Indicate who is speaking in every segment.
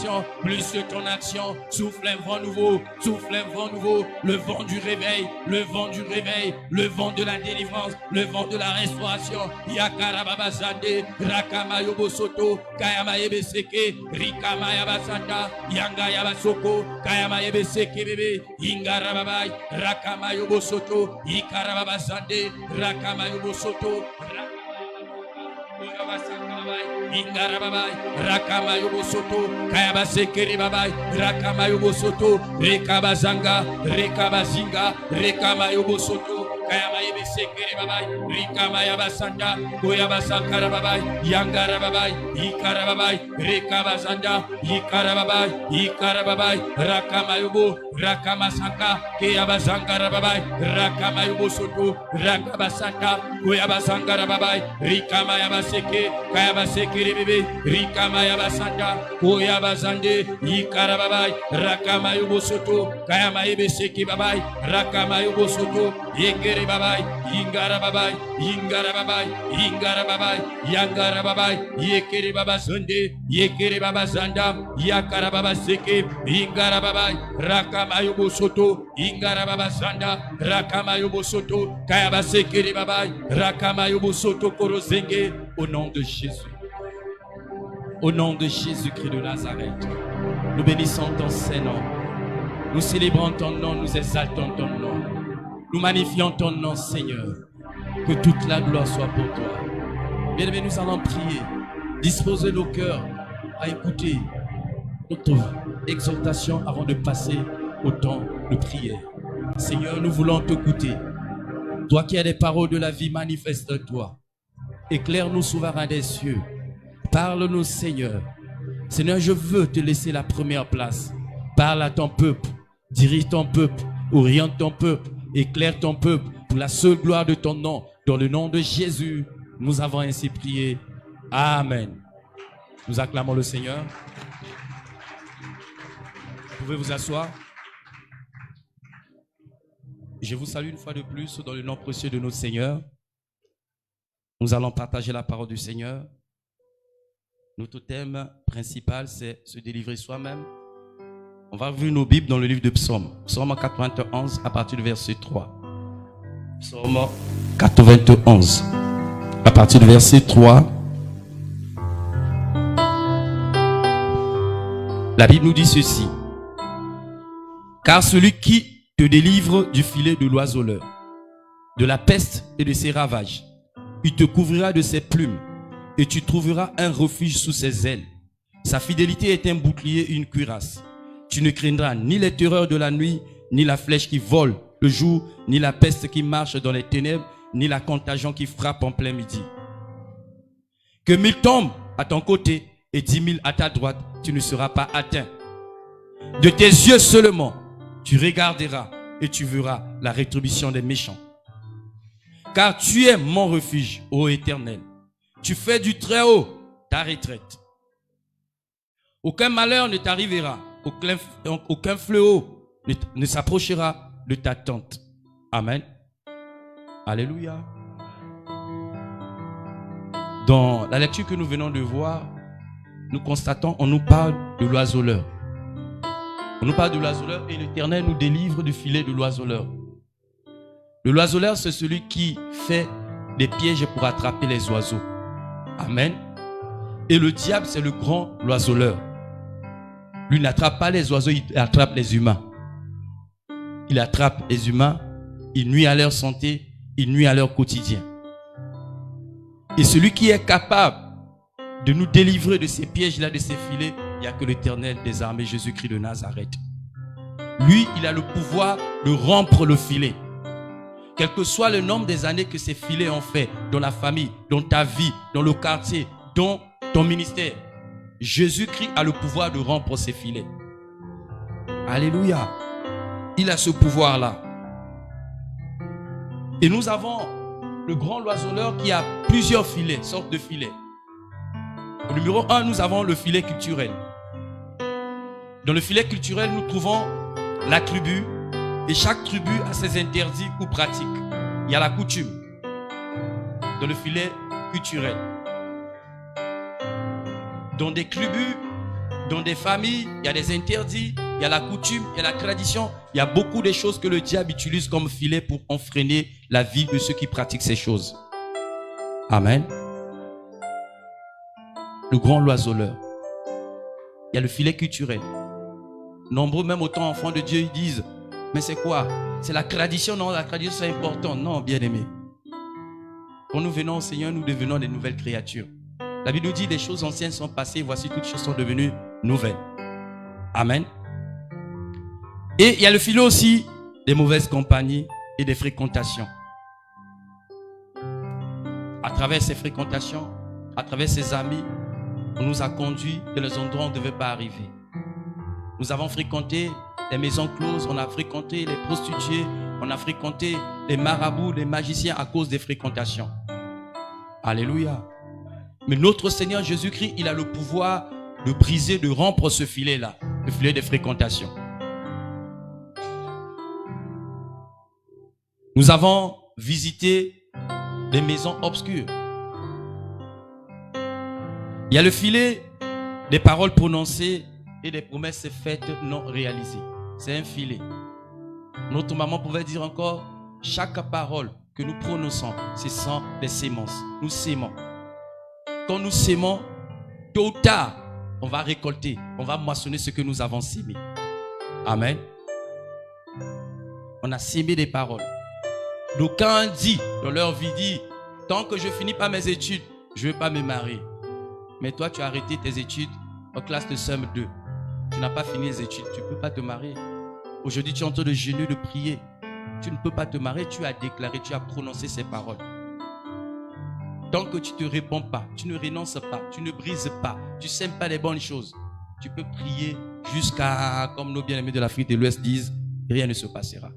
Speaker 1: action, plus de ton action. Souffle un vent nouveau, souffle un vent nouveau. Le vent du réveil, le vent du réveil, le vent de la délivrance, le vent de la restauration. Yakarababa Zande, Rakamayo Bosoto, Kayamayebe Seke, Rikamaya Basanda, Yanga Yabasoko, Kayamayebe Seke Bebe, Ingarababai, Rakamayo Bosoto, Ikarababa Zande, Rakamayo Bosoto, Ingarababai, Rakamayo Bosoto, Kayabasekeri Babai, Rakamayo Bosoto, Rekabazanga, Rekabazinga, Rekamayo Bosoto, Kayamayebe Sekeri Babai, Rikamaya Basanda, Koyabasakara Babai, Yangara Babai, Ikarababai, Rekabazanda, Ikarababai, Ikarababai, Rakamayubo, Rakamasanga, Kayabazangara Babai, Rakamayo Bosoto, Rakabasanda, Koyabasangara Babai, Rikamaya Baseke, Kayabasekeri Bebe, Rikamaya Basanda, Koyabazande, Ikarababai, Rakamayo Bosoto, Kayamayebe Seki Babai, Rakamayo Bosoto, Yekere Babai, Ingara Babai, Ingara Babai, Ingara Babai, Yangara Babai, Yekere Baba Sunde, Yekere Baba Zanda, Yakara Baba Seke, Ingara Babai, Rakamayo Bosoto, Ingara Baba Zanda, Rakamayo Bosoto, Kayaba Sekere Babai, Rakamayo Bosoto Korozenge, au nom de Jésus. Au nom de Jésus-Christ de Nazareth, nous bénissons ton Saint-Nom. Nous célébrons ton nom, nous exaltons ton nom. Nous magnifions ton nom, Seigneur. Que toute la gloire soit pour toi. Bien-aimés, nous allons prier. Disposer nos cœurs à écouter notre exhortation avant de passer au temps de prière. Seigneur, nous voulons t'écouter. Toi qui as des paroles de la vie, manifeste-toi. Éclaire-nous, souverain des cieux. Parle-nous, Seigneur. Seigneur, je veux te laisser la première place. Parle à ton peuple. Dirige ton peuple. Oriente ton peuple. Éclaire ton peuple pour la seule gloire de ton nom. Dans le nom de Jésus, nous avons ainsi prié. Amen. Nous acclamons le Seigneur. Vous pouvez vous asseoir. Je vous salue une fois de plus dans le nom précieux de notre Seigneur. Nous allons partager la parole du Seigneur. Notre thème principal, c'est se délivrer soi-même. On va ouvrir nos Bibles dans le livre de Psaume. Psaume 91 à partir du verset 3. Psaume 91 à partir du verset 3. La Bible nous dit ceci. Car celui qui te délivre du filet de l'oiseleur, de la peste et de ses ravages, il te couvrira de ses plumes et tu trouveras un refuge sous ses ailes. Sa fidélité est un bouclier et une cuirasse. Tu ne craindras ni les terreurs de la nuit, ni la flèche qui vole le jour, ni la peste qui marche dans les ténèbres, ni la contagion qui frappe en plein midi. Que 1000 tombent à ton côté et 10 000 à ta droite, tu ne seras pas atteint. De tes yeux seulement, tu regarderas et tu verras la rétribution des méchants. Car tu es mon refuge, ô Éternel. Tu fais du Très-Haut ta retraite. Aucun malheur ne t'arrivera. Aucun fléau ne s'approchera de ta tente. Amen. Alléluia. Dans la lecture que nous venons de voir, nous constatons, on nous parle de l'oiseleur. On nous parle de l'oiseleur et l'Éternel nous délivre du filet de l'oiseleur. Le oiseleur, c'est celui qui fait des pièges pour attraper les oiseaux. Amen. Et le diable, c'est le grand oiseleur. Lui n'attrape pas les oiseaux, il attrape les humains. Il attrape les humains, il nuit à leur santé, il nuit à leur quotidien. Et celui qui est capable de nous délivrer de ces pièges-là, de ces filets, il n'y a que l'Éternel des armées, Jésus-Christ de Nazareth. Lui, il a le pouvoir de rompre le filet. Quel que soit le nombre des années que ces filets ont fait dans la famille, dans ta vie, dans le quartier, dans ton ministère, Jésus-Christ a le pouvoir de rompre ces filets. Alléluia. Il a ce pouvoir-là. Et nous avons le grand oiseleur qui a plusieurs filets, sortes de filets. Au numéro 1, nous avons le filet culturel. Dans le filet culturel, nous trouvons la tribu. Et chaque tribu a ses interdits ou pratiques. Il y a la coutume. Dans le filet culturel. Dans des tribus, Dans des familles, il y a des interdits, il y a la coutume, il y a la tradition. Il y a beaucoup de choses que le diable utilise comme filet pour enfreiner la vie de ceux qui pratiquent ces choses. Amen. Le grand loiseleur. Il y a le filet culturel. Nombreux, même autant enfants de Dieu, ils disent, mais c'est quoi? C'est la tradition? Non, la tradition c'est important. Non, bien aimé. Quand nous venons au Seigneur, nous devenons des nouvelles créatures. La Bible nous dit, les choses anciennes sont passées, voici toutes choses sont devenues nouvelles. Amen. Et il y a le filet aussi des mauvaises compagnies et des fréquentations. À travers ces fréquentations, à travers ces amis, on nous a conduits dans les endroits où on ne devait pas arriver. Nous avons fréquenté les maisons closes, on a fréquenté les prostituées, on a fréquenté les marabouts, les magiciens à cause des fréquentations. Alléluia. Mais notre Seigneur Jésus-Christ, il a le pouvoir de briser, de rompre ce filet-là, le filet des fréquentations. Nous avons visité des maisons obscures. Il y a le filet des paroles prononcées et des promesses faites non réalisées. C'est un filet. Notre maman pouvait dire encore, chaque parole que nous prononçons, ce sont des sémences. Nous sémons. Quand nous sémons, tôt ou tard, on va récolter, on va moissonner ce que nous avons sémé. Amen. On a sémé des paroles. D'aucuns disent, dans leur vie, dit, tant que je finis pas mes études, je ne vais pas me marier. Mais toi, tu as arrêté tes études en classe de CM2. Tu n'as pas fini les études, tu ne peux pas te marier. Aujourd'hui, tu es en train de jeûner, de prier. Tu ne peux pas te marier, tu as déclaré, tu as prononcé ces paroles. Tant que tu ne te réponds pas, tu ne renonces pas, tu ne brises pas, tu ne sèmes pas les bonnes choses, tu peux prier jusqu'à, comme nos bien-aimés de l'Afrique de l'Ouest disent, rien ne se passera.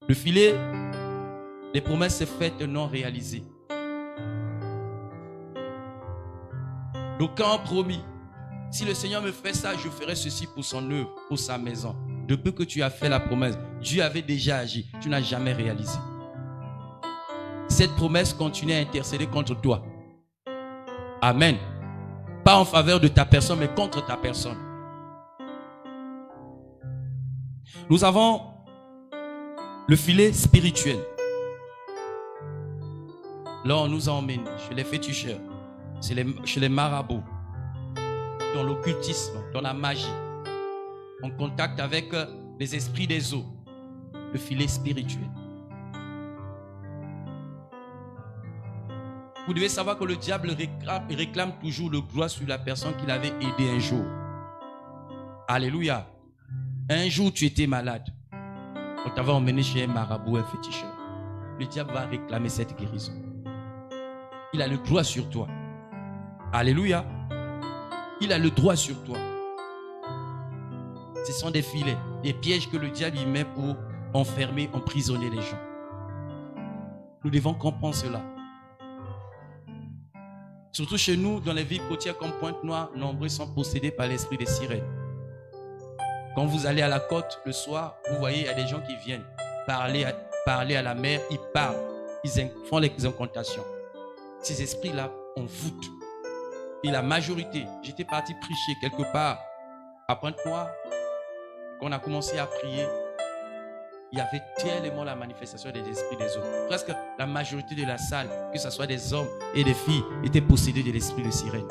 Speaker 1: Le filet des promesses faites non réalisées. D'aucuns ont promis, si le Seigneur me fait ça, je ferai ceci pour son œuvre, pour sa maison. Depuis que tu as fait la promesse, Dieu avait déjà agi, tu n'as jamais réalisé. Cette promesse continue à intercéder contre toi. Amen. Pas en faveur de ta personne, mais contre ta personne. Nous avons le filet spirituel. Là, on nous a emmenés chez les féticheurs, chez les marabouts, dans l'occultisme, dans la magie, en contact avec les esprits des eaux, le filet spirituel. Vous devez savoir que le diable réclame toujours le gloire sur la personne qu'il avait aidée un jour. Alléluia. Un jour, tu étais malade. On t'avait emmené chez un marabout, un féticheur. Le diable va réclamer cette guérison. Il a le droit sur toi. Alléluia. Il a le droit sur toi. Ce sont des filets, des pièges que le diable y met pour enfermer, emprisonner les gens. Nous devons comprendre cela. Surtout chez nous, dans les villes côtières comme Pointe-Noire, nombreux sont possédés par l'esprit des sirènes. Quand vous allez à la côte le soir, vous voyez, il y a des gens qui viennent parler à la mer, ils parlent, ils font les incantations. Ces esprits-là envoûtent. Et la majorité, j'étais parti prêcher quelque part à Pointe-Noire, quand on a commencé à prier, il y avait tellement la manifestation des esprits des autres. Presque la majorité de la salle, que ce soit des hommes et des filles, étaient possédés de l'esprit de sirène.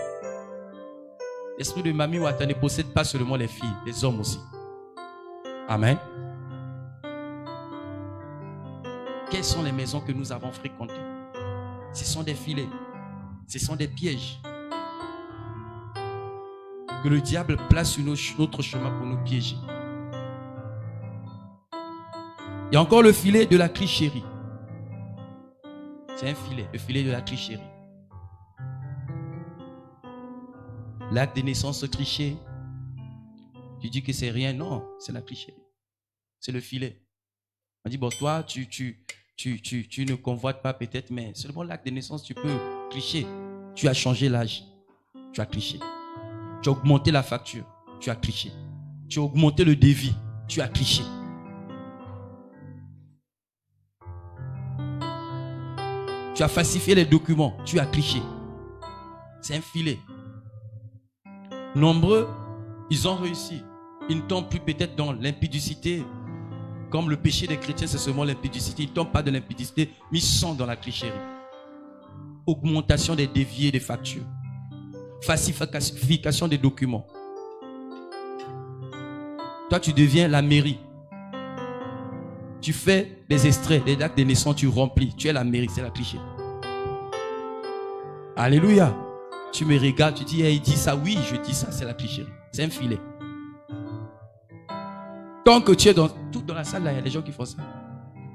Speaker 1: L'esprit de Mami Wata ne possède pas seulement les filles, les hommes aussi. Amen. Quelles sont les maisons que nous avons fréquentées? Ce sont des filets, ce sont des pièges que le diable place sur notre chemin pour nous piéger. Il y a encore le filet de la tricherie. C'est un filet, le filet de la tricherie. L'acte de naissance triché. Tu dis que c'est rien. Non, c'est la tricherie. C'est le filet. On dit, bon, toi, tu ne convoites pas peut-être, mais seulement l'acte de naissance, tu peux tricher. Tu as changé l'âge. Tu as triché. Tu as augmenté la facture. Tu as triché. Tu as augmenté le devis. Tu as triché. Tu as falsifié les documents. Tu as triché. C'est un filet.
Speaker 2: Nombreux, ils ont réussi. Ils ne tombent plus peut-être dans l'impudicité. Comme le péché des chrétiens, c'est seulement l'impudicité. Ils ne tombent pas dans l'impudicité, mais ils sont dans la tricherie. Augmentation des déviés des factures. Falsification des documents. Toi, tu deviens la mairie. Tu fais des extraits, des actes de naissance, tu remplis. Tu es la mairie, c'est la tricherie. Alléluia. Tu me regardes, tu dis, il dit ça, oui, je dis ça, c'est la tricherie. C'est un filet. Tant que tu es dans la salle, là, il y a des gens qui font ça.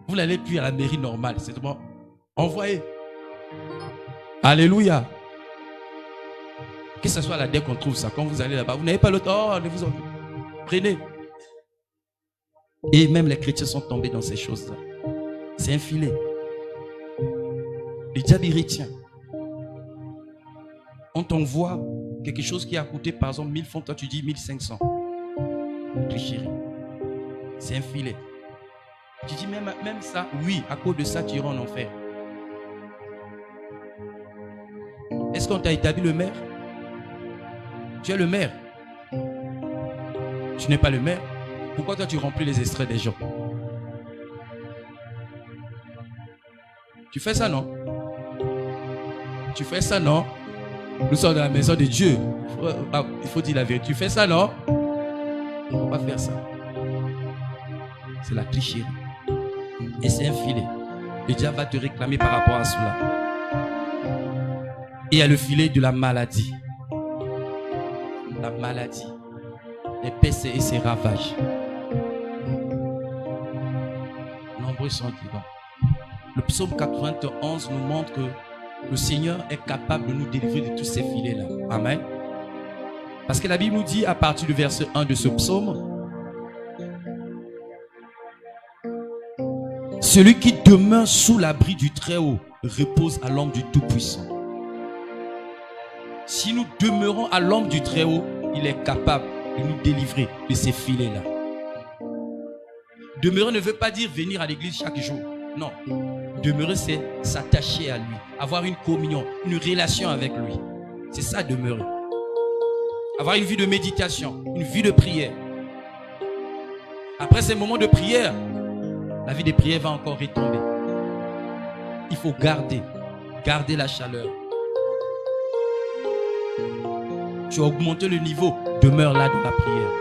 Speaker 2: Vous n'allez plus à la mairie normale, c'est seulement envoyé. Alléluia. Que ce soit la dès qu'on trouve ça, quand vous allez là-bas, vous n'avez pas l'autre, oh, ne vous en prenez. Et même les chrétiens sont tombés dans ces choses-là. C'est un filet. Le diable, il retient. On t'envoie quelque chose qui a coûté, par exemple, 1000 francs, toi tu dis 1500. Tricherie. C'est un filet. Tu dis même ça, oui, à cause de ça, tu iras en enfer. Est-ce qu'on t'a établi le maire? Tu es le maire. Tu n'es pas le maire. Pourquoi toi tu remplis les extraits des gens? Tu fais ça, non? Tu fais ça, non? Nous sommes dans la maison de Dieu. Il faut dire la vérité. Tu fais ça, non? On ne va pas faire ça. C'est la tricherie. Et c'est un filet. Le diable va te réclamer par rapport à cela. Et il y a le filet de la maladie. La maladie. Les pestes et ses ravages. Nombreux sont dedans. Le psaume 91 nous montre que le Seigneur est capable de nous délivrer de tous ces filets-là. Amen. Parce que la Bible nous dit à partir du verset 1 de ce psaume, celui qui demeure sous l'abri du Très-Haut repose à l'ombre du Tout-Puissant. Si nous demeurons à l'ombre du Très-Haut, il est capable de nous délivrer de ces filets-là. Demeurer ne veut pas dire venir à l'église chaque jour. Non. Demeurer, c'est s'attacher à lui, avoir une communion, une relation avec lui. C'est ça, demeurer. Avoir une vie de méditation, une vie de prière. Après ces moments de prière, la vie de prière va encore retomber. Il faut garder la chaleur. Tu as augmenté le niveau, demeure là dans la prière.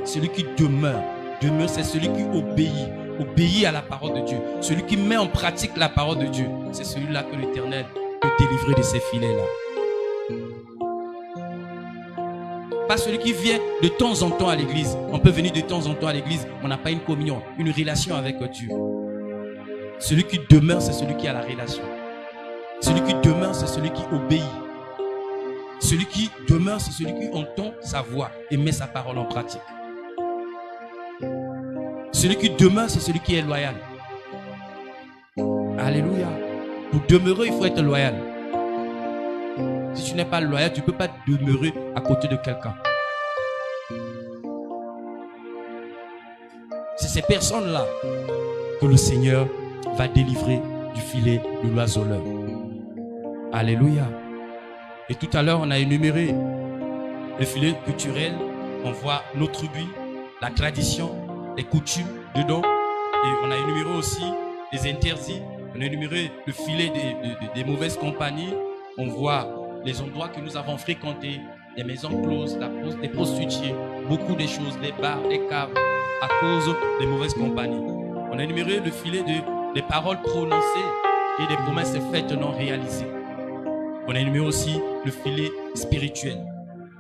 Speaker 2: Celui qui demeure, c'est celui qui obéit à la parole de Dieu. Celui qui met en pratique la parole de Dieu, c'est celui-là que l'Éternel peut délivrer de ces filets-là. Pas celui qui vient de temps en temps à l'église. On peut venir de temps en temps à l'église, on n'a pas une communion, une relation avec Dieu. Celui qui demeure, c'est celui qui a la relation. Celui qui demeure, c'est celui qui obéit. Celui qui demeure, c'est celui qui entend sa voix et met sa parole en pratique. Celui qui demeure, c'est celui qui est loyal. Alléluia. Pour demeurer, il faut être loyal. Si tu n'es pas loyal, tu ne peux pas demeurer à côté de quelqu'un. C'est ces personnes-là que le Seigneur va délivrer du filet de l'oiseleur. Alléluia. Et tout à l'heure, on a énuméré le filet culturel. On voit nos tribus, la tradition, les coutumes dedans. Et on a énuméré aussi les interdits. On a énuméré le filet des mauvaises compagnies. On voit les endroits que nous avons fréquentés, les maisons closes, des prostituées, beaucoup de choses, des bars, des caves, à cause des mauvaises compagnies. On a énuméré le filet des paroles prononcées et des promesses faites non réalisées. On a énuméré aussi le filet spirituel.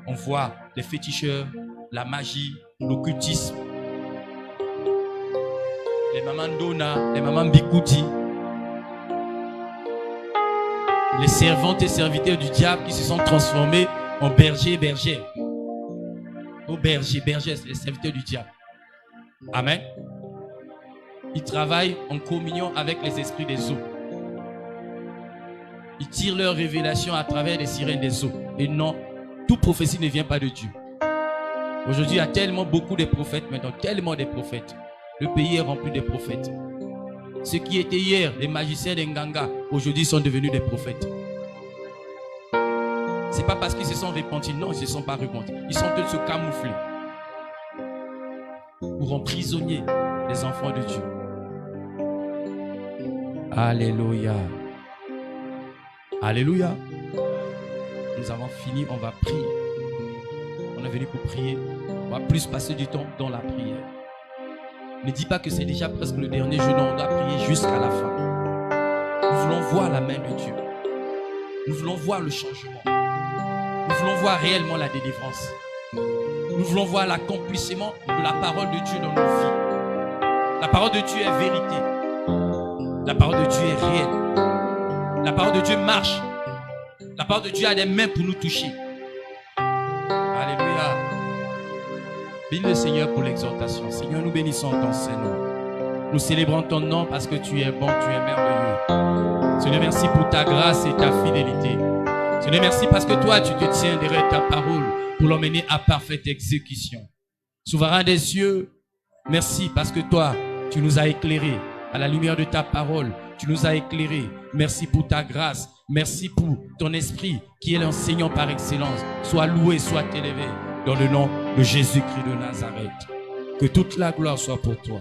Speaker 2: On voit les féticheurs, la magie, l'occultisme, les mamans Dona, les mamans Bikouti, les servantes et serviteurs du diable qui se sont transformés en bergers et bergères. Nos bergers, c'est les serviteurs du diable. Amen. Ils travaillent en communion avec les esprits des eaux. Ils tirent leur révélation à travers les sirènes des eaux. Et non, toute prophétie ne vient pas de Dieu. Aujourd'hui, il y a tellement beaucoup de prophètes maintenant, tellement de prophètes. Le pays est rempli de prophètes. Ceux qui étaient hier des magiciens des Nganga, aujourd'hui sont devenus des prophètes. C'est pas parce qu'ils se sont repentis. Non, ils ne se sont pas repentis. Ils sont en train de se camoufler pour emprisonner les enfants de Dieu. Alléluia. Alléluia. Nous avons fini, on va prier. On est venu pour prier. On va plus passer du temps dans la prière. Ne dis pas que c'est déjà presque le dernier jour. Non, on doit prier jusqu'à la fin. Nous voulons voir la main de Dieu. Nous voulons voir le changement. Nous voulons voir réellement la délivrance. Nous voulons voir l'accomplissement de la parole de Dieu dans nos vies. La parole de Dieu est vérité. La parole de Dieu est réelle. La parole de Dieu marche. La parole de Dieu a des mains pour nous toucher. Alléluia. Bénis le Seigneur pour l'exhortation. Seigneur, nous bénissons ton Saint-Nom. Nous célébrons ton nom parce que tu es bon, tu es merveilleux. Seigneur, merci pour ta grâce et ta fidélité. Seigneur, merci parce que toi, tu te tiens derrière ta parole pour l'emmener à parfaite exécution. Souverain des cieux, merci parce que toi, tu nous as éclairés à la lumière de ta parole. Tu nous as éclairés. Merci pour ta grâce. Merci pour ton esprit qui est l'enseignant par excellence. Sois loué, sois élevé dans le nom de Jésus-Christ de Nazareth. Que toute la gloire soit pour toi.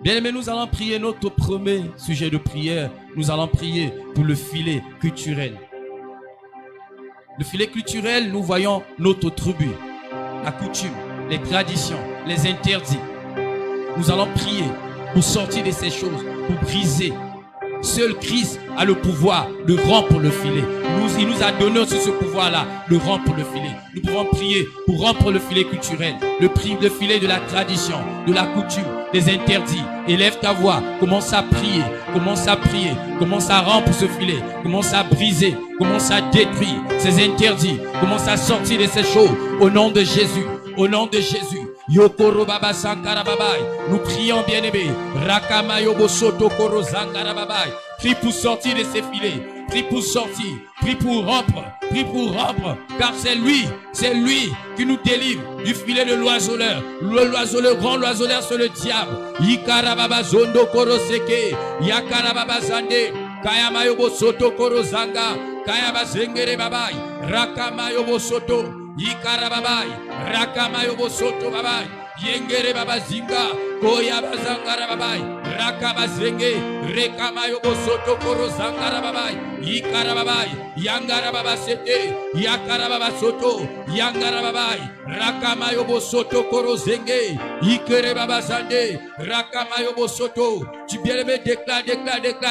Speaker 2: Bien-aimés, nous allons prier notre premier sujet de prière. Nous allons prier pour le filet culturel. Le filet culturel, nous voyons notre tribu, la coutume, les traditions, les interdits. Nous allons prier pour sortir de ces choses, pour briser. Seul Christ a le pouvoir de rompre le filet. Il nous a donné aussi ce pouvoir-là de rompre le filet. Nous pouvons prier pour rompre le filet culturel, le filet de la tradition, de la coutume, des interdits. Élève ta voix, commence à prier, commence à prier, commence à rompre ce filet, commence à briser, commence à détruire ces interdits, commence à sortir de ces choses au nom de Jésus, au nom de Jésus. Yokoro baba sankara babai. Nous prions bien-aimés. Rakama yobo soto koro zangara babai. Prie pour sortir de ces filets. Prie pour sortir. Prie pour rompre. Prie pour rompre. Car c'est lui qui nous délivre du filet de l'oiseleur. Le grand oiseleur, c'est le diable. Yikara baba zondo koro seke. Yakara baba zande. Kayama yobo soto koro zanga. Kayaba zengere babai. Rakama yobo soto. Yikara babai, rakama yobo soto babai, yengere baba zinga, koya bazangara babai, rakaba zenge, rekama yobo soto koro zangara babai, yikara babai, yangara baba sete, yakara baba soto, yangara babai, rakama yobo soto koro zenge, yikere baba zande, rakama yobo soto. Tu bien-aimé, déclare,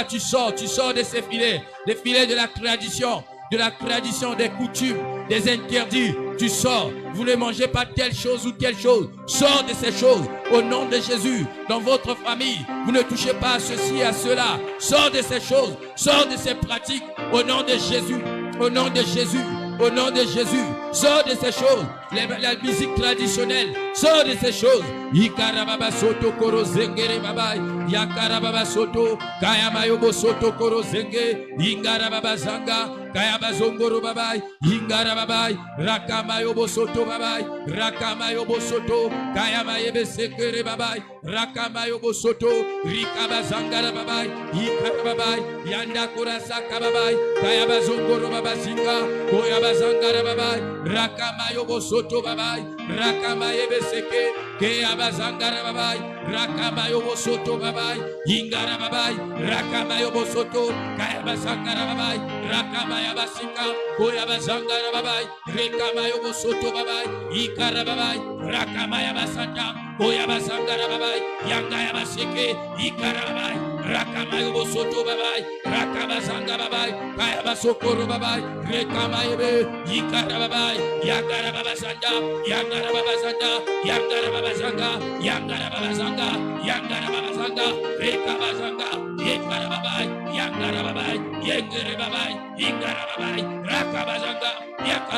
Speaker 2: tu sors de ces filets, des filets de la tradition, des coutumes, des interdits. Tu sors, vous ne mangez pas telle chose ou telle chose. Sors de ces choses au nom de Jésus. Dans votre famille, vous ne touchez pas à ceci et à cela. Sors de ces choses, sors de ces pratiques au nom de Jésus, au nom de Jésus. Au nom de Jésus, sors de ces choses. La musique traditionnelle, sors de ces choses. Yikarababa soto koro zengere babai. Yakarababa soto, kayamayobo soto koro zenge. Yingarababa zanga, kayabazongoro babai. Yingarababai, rakamayobo soto babai. Rakamayobo soto, kayamayebe sekere babai. Rakamayobo soto, rikabazangara babai. Yikarababai, yanda kurasa kababai. Kayabazongoro babazinga, koyaba Zangara babai, rakamayobo soto babai, rakamayebe seke, ke abazangara babai, rakamayobo soto babai, yingara babai, rakamayobo soto, kayabazangara babai, rakamayaba sika, koyabazangara babai, rekamayobo soto babai, ikara babai, rakamayaba santa, koyabazangara babai, yangayaba seke, ikara babai, rakamayobo soto babai, rakamazanga babai, kayabasokoro babai, rekamayebe. Yikarababai, Yagarababazanda, Yagarababazanda, Yagarababazanga, Yagarababazanga, Yagarababazanga, Rekabazanga, Yekarababai, Yagarababai, Yegarababai, Yigarababai, Rakabazanga,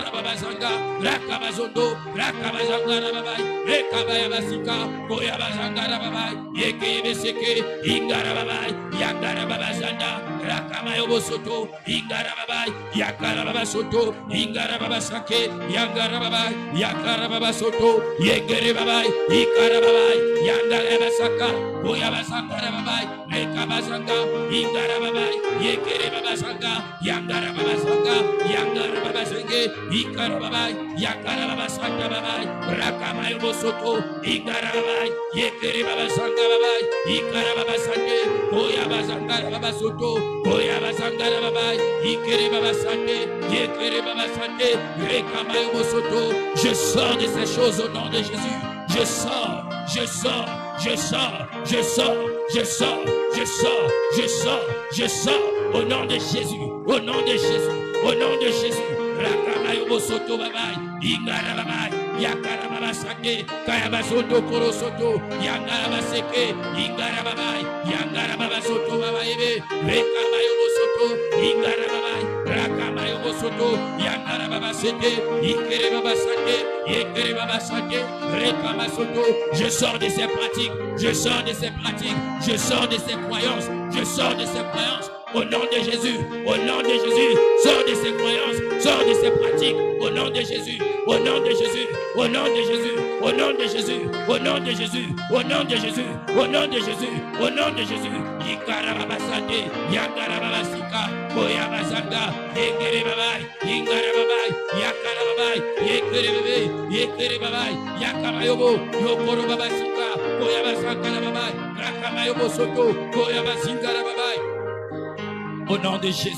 Speaker 1: Ikarababazanga, Rakabazondo, Rakabazanga Babai, Rekabayabasika, Koyabazanga Babai, Yekebeseke, Ingarababai, Yakarababazanda, Rakamayobosoto, Ingarababai, Yakarabasoto, Ingarababasake, Yangarababai, Yakarabasoto, Yekerebabai, Ikarababai, Yangarabasaka, Koyabazanga Babai, Rekabazanga, Ingarababai, Yekerebabasanga, Yangarababasanga, Yangarababasenge, Ikarababai, Yakarababasanga Babai, Rakamayobosoto, Ingarababai, Yekerebabasanga Babai, Ikarababasande, Koyabazanga Babasoto, Koyabazanga Babai, Ikerebabasande, Yekerebabasande, Rekamayobosoto. Je sors de ces choses au nom de Jésus. Je sors, je sors, je sors, je sors, je sors, je sors, je sors, je sors, au nom de Jésus, au nom de Jésus, au nom de Jésus. Rakamayobosoto Babai, Ingarababai, Yakarababasake, Kayabasoto Korosoto, Yangarabaseke, Ingarababai, Yangarababasoto Babai, Rekamayobosoto, Ingarababai, Rakamayobosoto, Yangarababaseke, Ikerebabasake, Yekerebabasake, Rekamasoto. Je sors de ces pratiques, je sors de ces pratiques, je sors de ces croyances, je sors de ces croyances. Au nom de Jésus, au nom de Jésus, sors de ces croyances, sors de ces pratiques, au nom de Jésus, au nom de Jésus, au nom de Jésus, au nom de Jésus, au nom de Jésus, au nom de Jésus, au nom de Jésus, au nom de Jésus. Ikarababasande, Yakarababasika, Koyabasanda, Yekerebabai, Ingarababai, Yakarababai, Yekerebabai, Yekerebabai, Yakamayobo, Yokorobabasika, Koyabasakarababai, Rakamayobo Soto, Koyabasingarababai. Au nom de Jésus,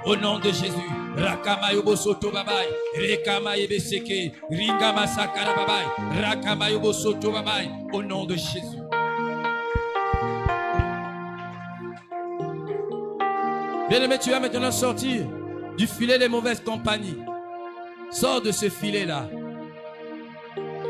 Speaker 1: au nom de Jésus, Rakamayobo Soto Babai, Rekamayebe Seke, Ringama Sakara Babai, Rakamayobo Soto Babai, au nom de Jésus. Bien-aimé, tu vas maintenant sortir du filet des mauvaises compagnies. Sors de ce filet-là.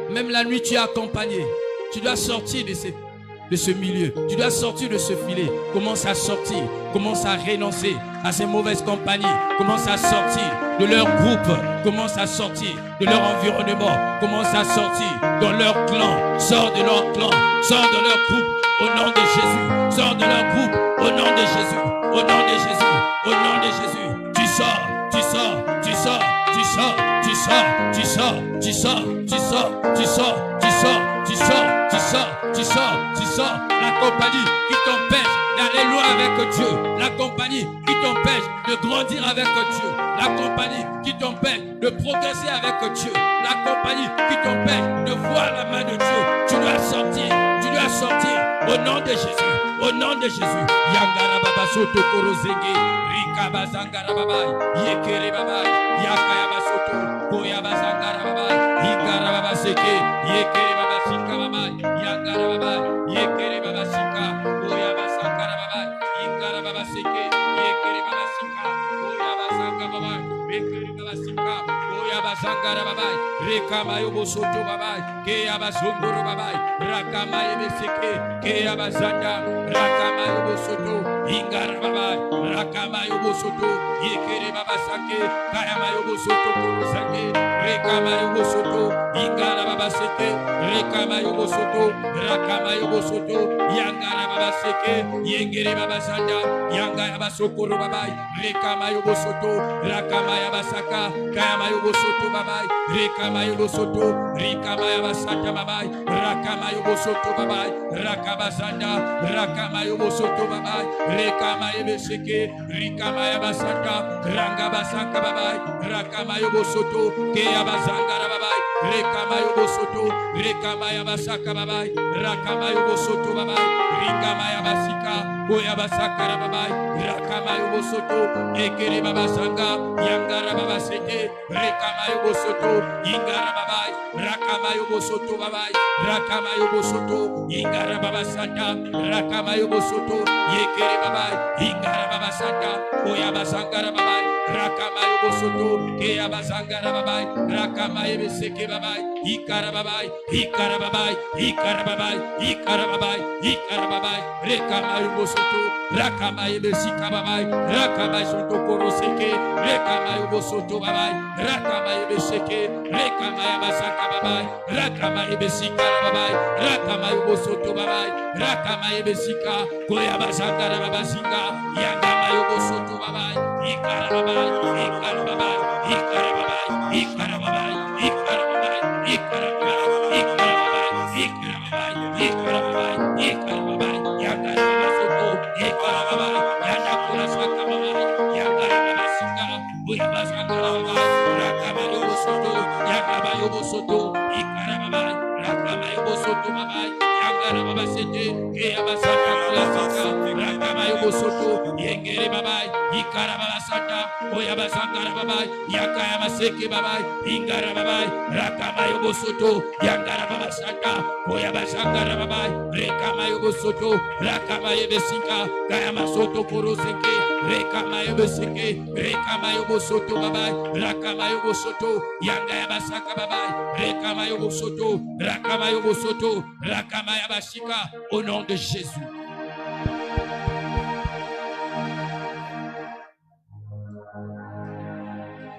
Speaker 1: Même la nuit, tu es accompagné. Tu dois sortir de ce milieu. Tu dois sortir de ce filet. Commence à sortir. Commence à renoncer à ces mauvaises compagnies. Commence à sortir de leur groupe. Commence à sortir de leur environnement. Commence à sortir dans leur clan. Sors de leur clan. Sors de leur groupe. Au nom de Jésus. Sors de leur groupe. Au nom de Jésus. Au nom de Jésus. Au nom de Jésus. Tu sors. Tu sors. Tu sors. Tu sors. Tu sors. Tu sors. Tu sors. Tu sors. Tu sors. Tu sors. Tu sors. Tu sors. Tu sors. Tu sors. La compagnie qui t'empêche d'aller loin avec Dieu. La compagnie qui t'empêche de grandir avec Dieu. La compagnie qui t'empêche de progresser avec Dieu. La compagnie qui t'empêche de voir la main de Dieu. Tu dois sortir. Tu dois sortir au nom de Jésus. Au nom de Jésus. Yangara Baba Soto Korozenge. Rikaba Zangara Babai. Yekere Babai. Yakaya Basoto. Koyaba Zangara Babai. Yigara Baba Seke. Yekere Baba Sika Babai. Yangara Babai. Yekere Baba Sika. Koyaba Zangara Babai. Yigara Baba Seke. Yekere Baba Sika. Koyaba Zangara Babai. Yekere Baba Sika. Koyaba Zangara Babai. Rekama Yobo Soto Babai. Keyaba Zongoro Babai. Rakama Yebe Seke. Keyaba Zanda. Rakama Yobo Soto. Ingara Babai. Rakama Yobo Soto. Yekere Baba Sake. Kayama Yobo Soto Kurosake. Rekama Yobo Soto. Ingara Baba Seke. Rekama Yobo Soto. Rakama Yobo Soto. Yangara Baba Seke. Yengere Baba Sanda. Yangara Baba Sokoro Babai. Rekama Yobo Soto. Rakama Yaba Saka. Kayama Yobo Soto Babai. Rekama Yobo Soto. Rikama Yaba Santa Babai. Rakama Yobo Soto Babai. Rakama Sanda. Rakama Yobo Soto Babai. Rekama Yebe Seke. Rikama Yaba Santa. Rangaba Saka Babai. Rakama Yobo Soto. Keyaba Zangara Babai. Rekama Yobo Soto. Rekama Yaba Saka Babai. Rakama Yobo Soto Babai. Rikama Yaba Sika. Koyaba Sakara Babai. Rakama Yobo Soto. Ekere Baba Sanga. Yangara Baba Seke. Rekama Yobo Soto. Ingara Babai. Rakama Yobo Soto Babai. Rakama Yobo Soto. Ingara Baba Santa. Rakama Yobo Soto. Yekere Babai. Ingara Baba Santa. Koyaba Sangara Babai. Rakama Yobo Soto. Keyaba Sangara Babai. Rakama Yebe Seke Babai. Ikara Babai. Ikara Babai. Ikara Babai. Ikara Babai. Ikara Babai. Rekama Yobo Soto. Soto, Rakama Ebesika Babai, Rakama Soto Koroseke, Rekama Yobo Soto Babai, Rakama Ebeseke, Rekama Yabasaka Babai, Rakama Ebesika Babai, Rakama Yobo Soto Babai, Rakama Ebesika, Koyabasaka Babasinga, Yangama Yobo Soto Babai, Ikara Babai, Ikara Babai, Ikara Babai, Ikara Babai, Ikara Babai, Ikara Babai, Ikara Babai, Ikara Babai, Ikara Babai, Ikara Babai, Yangara Babasoto, Ikara Babai, Yandakura Saka Babai, Yangara Babasinga, Koyabasaka Babai, Rakama Yobo Soto, Yangaba Yobo Soto, Ikara Babai, Rakama Yobo Soto Babai, Yangara Babasete, Kayabasaka Kulasaka, Rakama Yobo Soto, Yengere Babai, Ikara Babasata, Koyabasaka Babai, Yakaya Maseke Babai, Ingara Babai, Rakama Yobo Soto, Yangara Babasata, Koyabasaka Babai, Rekama Yobo Soto, Rakama Yebesika, Kayama Soto Koroseke, Rekama Yebeseke, Rekama Yobo Soto Babai, Rakama Yobo Soto, Yangaya Basaka Babai, Rekama Yobo Soto, Rakama Yobo Soto, Rakama Yabashika, au nom de Jésus.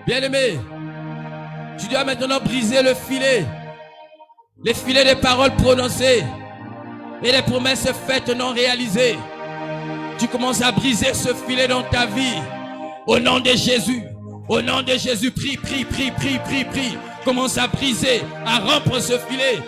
Speaker 1: Bien-aimé, tu dois maintenant briser le filet, les filets des paroles prononcées et les promesses faites non réalisées. Tu commences à briser ce filet dans ta vie. Au nom de Jésus, au nom de Jésus, prie, prie, prie, prie, prie, prie. Commence à briser, à rompre ce filet,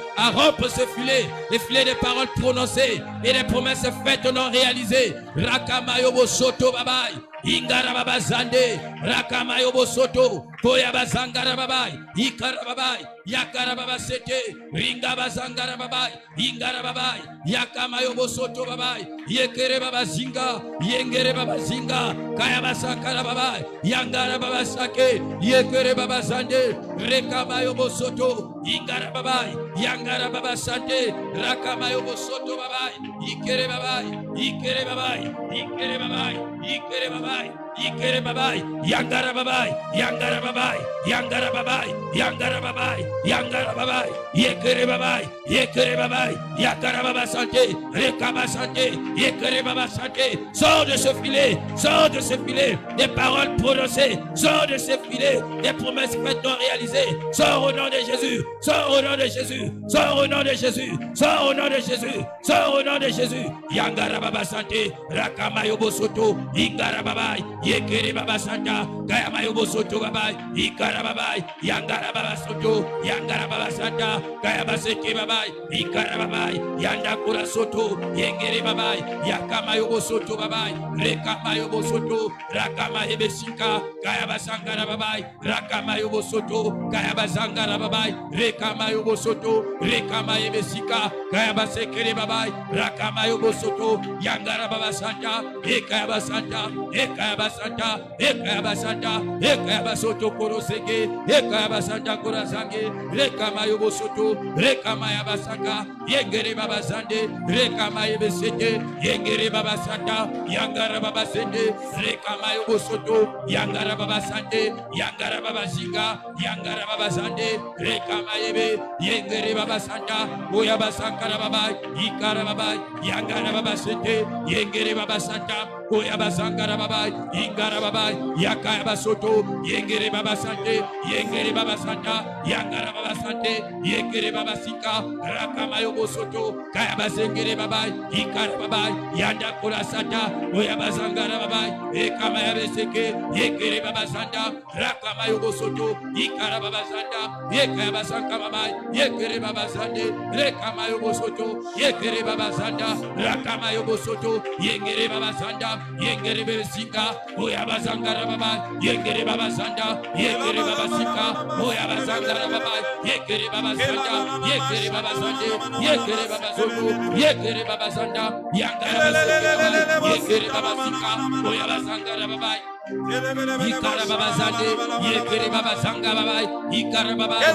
Speaker 1: les filets des paroles prononcées et les promesses faites non réalisées. Rakama Yobo Soto Babai, Ingara Baba Zande, Rakama Yobo Soto, Koyaba Zangara Babai, Ikara Babai, Yakara Baba Sete, Ringa Bazangara Babai, Ingara Babai, Yakama Yobo Soto Babai, Yekere Baba Zinga, Yengere Baba Zinga, Kayaba Sakara Babai, Yangara Baba Sake, Yekere Baba Zande, Rekama Yobo Soto, Ingara Babai, Yangara Baba Sante, Rakama Yobo Soto Babai, Ikere Babai, Ikere Babai, Ikere Babai, Ikere Babai, Ikere Babai, Yangara Babai, Yangara Babai, Yangara Babai, Yangara Babai, Yangara Babai, Yekere Babai, Yekere Babai, Yakara Baba Sante, Rekama Sante, Yekere Baba Sante. Sors de ce filet, des paroles prononcées, sors de ce filet, des promesses faites non réalisées. Sors au nom de Jésus, sors au nom de Jésus, sors au nom de Jésus, sors au nom de Jésus, sors au nom de Jésus. Yangara Baba Sante, Rakama Yobo Soto, Ingara Babai, Yekere Baba Santa, Kayama Yobo Soto Babai, Ikara Babai, Yangara Baba Soto, Yangara Baba Santa, Kayama Seke Babai, Ikara Babai, Yanda Kura Soto, Yengere Babai, Yakama Yobo Soto Babai, Rekama Yobo Soto, Rakama Ebesika, Kayama Sangara Babai, Rakama Yobo Soto, Kayama Sangara Babai, Rekama Yobo Soto, Rekama Ebesika, Kayama Sekere Babai, Rakama Yobo Soto, Yangara Baba Santa, Ekayama Santa, Ekayama Santa, Ekayama Santa, Ekayama Soto Koroseke, Ekayama Santa Korasange, Rekama Yobo Soto, Rekama Yabasaka, Yengere Baba Sande, Rekama Yebesete, Yengere Baba Santa, Yangara Baba Sende, Rekama Yobo Soto, Yangara Baba Sande, Yangara Baba Singa, Yangara Baba Sande, Rekama Yebe, Yengere Baba Santa, Oyaba Sankara Baba, Ikara Baba, Yangara Baba Sete, Yengere Baba Santa, Oyaba Sankara Baba, Ingara Baba, Yakaba Soto, Yengere Baba Sante, Yengere Baba Santa, Yangara Baba Sante, Yengere Baba Sika, Rakama Yobo Soto, Kayaba Sengere Baba, Ikara Baba, Yanda Kura Santa, Oyaba Sangara Baba, Ekama Yabeseke, Yengere Baba Santa, Rakama Yobo Soto, Ikara Baba Santa, Yekaba Sanka Baba, Yekere Baba Sante, Rekama Yobo Soto, Yekere Baba Santa, Rakama Yobo Soto, Yengere Baba Santa, Yengere Baba Sika, Oyaba Sangara Baba, Yengere Baba Santa, Yekere Baba Sika, Oyaba Sangara Baba, Yekere Baba Santa, Yekere Baba Sante, Yekere Baba Soto, Yekere Baba Santa, Yangara Baba Sika, Yekere Baba Sika, Oyaba Sangara Baba, Ikarababazande, Yekerebabazanga babai, Ikarababai,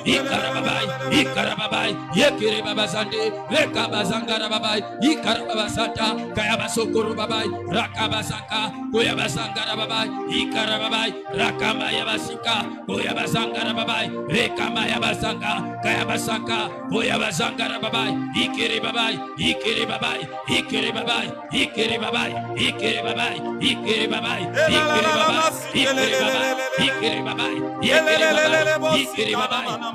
Speaker 1: Ikarababai, Ikarababai, Yekerebabazande, Rekabazanga babai, Ikarababazanta, Kayabasokoro babai, Rakabazaka, Koyabazanga babai, Ikarababai, Rakamayabasika, Koyabazanga babai, Rekamayabazanga, Kayabasaka, Koyabazanga babai, Ikerebabai, Ikerebabai, Ikerebabai, Ikerebabai, Ikerebabai, Ikerebabai, Ikerebabai,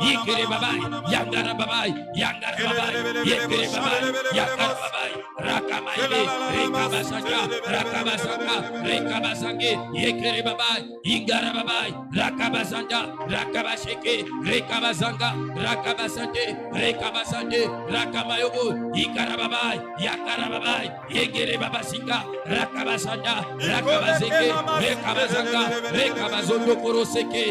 Speaker 1: Ikerebabai, Yangarababai, Yangarababai, Ikerebabai, Yangarababai, Rakamaye, Rekabasaka, Rakabasaka, Rekabasange, Ikerebabai, Ingarababai, Rakabasanda, Rakabasheke, Rekabasanga, Rakabasante, Rekabasante, Rakamayobo, Ikarababai, Yakarababai, Yegerebabasika, Rakabasanda, Rakabazeke, Rekabazanga, Rekabazondo Koroseke,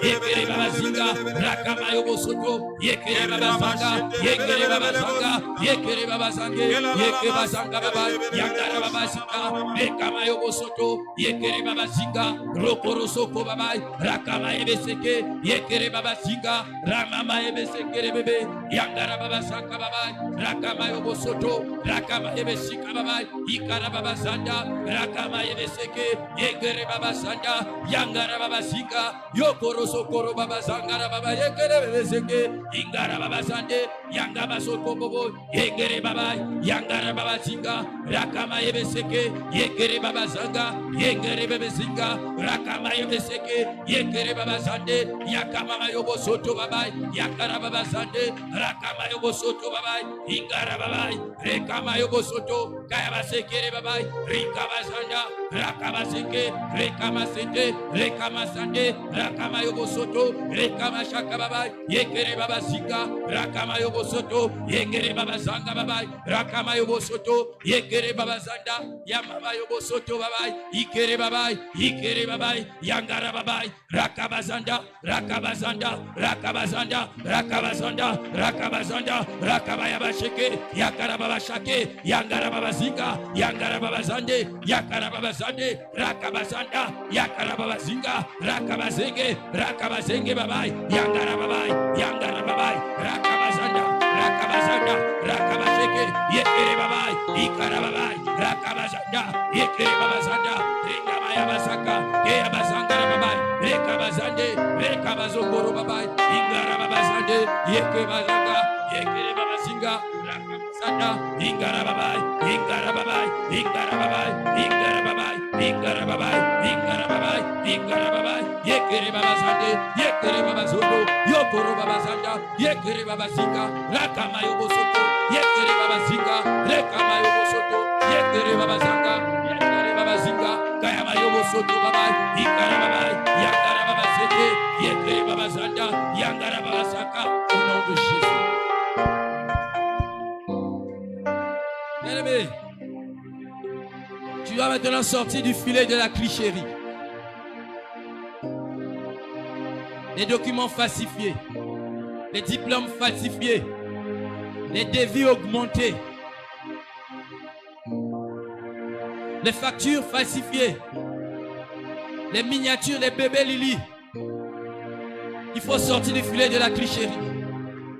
Speaker 1: Yekerebabasika, Rakamayobo Soto, Yekerebabasanga, Yekerebabasanga, Yekerebabasanga, Yekebasanga Babai, Yakarababasika, Rekamayobo Soto, Yekerebabasika, Rokorosoko Babai, Rakamayebeseke, Yekerebabasika, Ramamayebeseke Bebe, Yangarababasaka Babai, Rakamayobo Soto, Rakamayebesika Babai, Ikarababasanda, Rakamayebeseke, Yekerebabasanda, Yangarababasika, Yokorosokoro Babasangara Baba, Yekerebeseke, Ingarababasande, Yangabasoko Bobo, Yekerebabai, Yangarababasika, Rakamayebeseke, Yekerebabasanga, Yekerebesika, Rakamayebeseke, Yekerebabasande, Yakamayobo Soto Babai, Yakarababasande, Rakamayobo Soto Babai, Ingarababai, Rekamayobo Soto, Kayabaseke Babai, Rikabasanda, Rakabaseke, Rekamasete, Rekamasande, Rakamayobo Soto, Rekamashaka Babai, Yekerebabasika, Rakamayobo Soto, Yekerebabasanga Babai, Rakamayobo Soto, Yekerebabasanda, Yamayobo Soto Babai, Ikerebabai, Ikerebabai, Yangarababai, Rakabazanda, Rakabazanda, Rakabazanda, Rakabazanda, Rakabazanda, Rakabayabasheke, Yakarababashake, Yangarababazika, Yangarababazande, Yakarababazande, Rakabazanda, Yakarababazinga, Rakabazenge, Rakabazenge Babai, Yangarababai, Yangarababai, Rakabazanda, Rakabazanda, Rakabasheke, Yekerebabai, Ikarababai, Rakabazanda, Yekerebabazanda, Rekamayabasaka, Keyabazangarababai, Rekabazande, Rekabazokoro Babai, Ingarababazande, Yekebazanga, Yekerebabazinga, Rakabazanda, Ingarababai, Ingarababai, Ingarababai, Ingarababai, Ingarababai, Ingarababai, Ingarababai, Yekerebabazande, Yekerebabazondo, Yokoro Babazanda, Yekerebabazinga, Rakamayobosoto, Yekerebabazinga, Rekamayobosoto, Yekerebabazanga, Yekerebabazinga, Kayamayobosoto Babai, Ikarababai, Yangarababazete, Yekerebabazanda, Yangarababasaka, au nom de Jésus. Bien-aimé, tu dois maintenant sortir du filet de la clicherie. Les documents falsifiés, les diplômes falsifiés, les devis augmentés, les factures falsifiées, les miniatures, les bébés Lili. Il faut sortir du filet de la clicherie.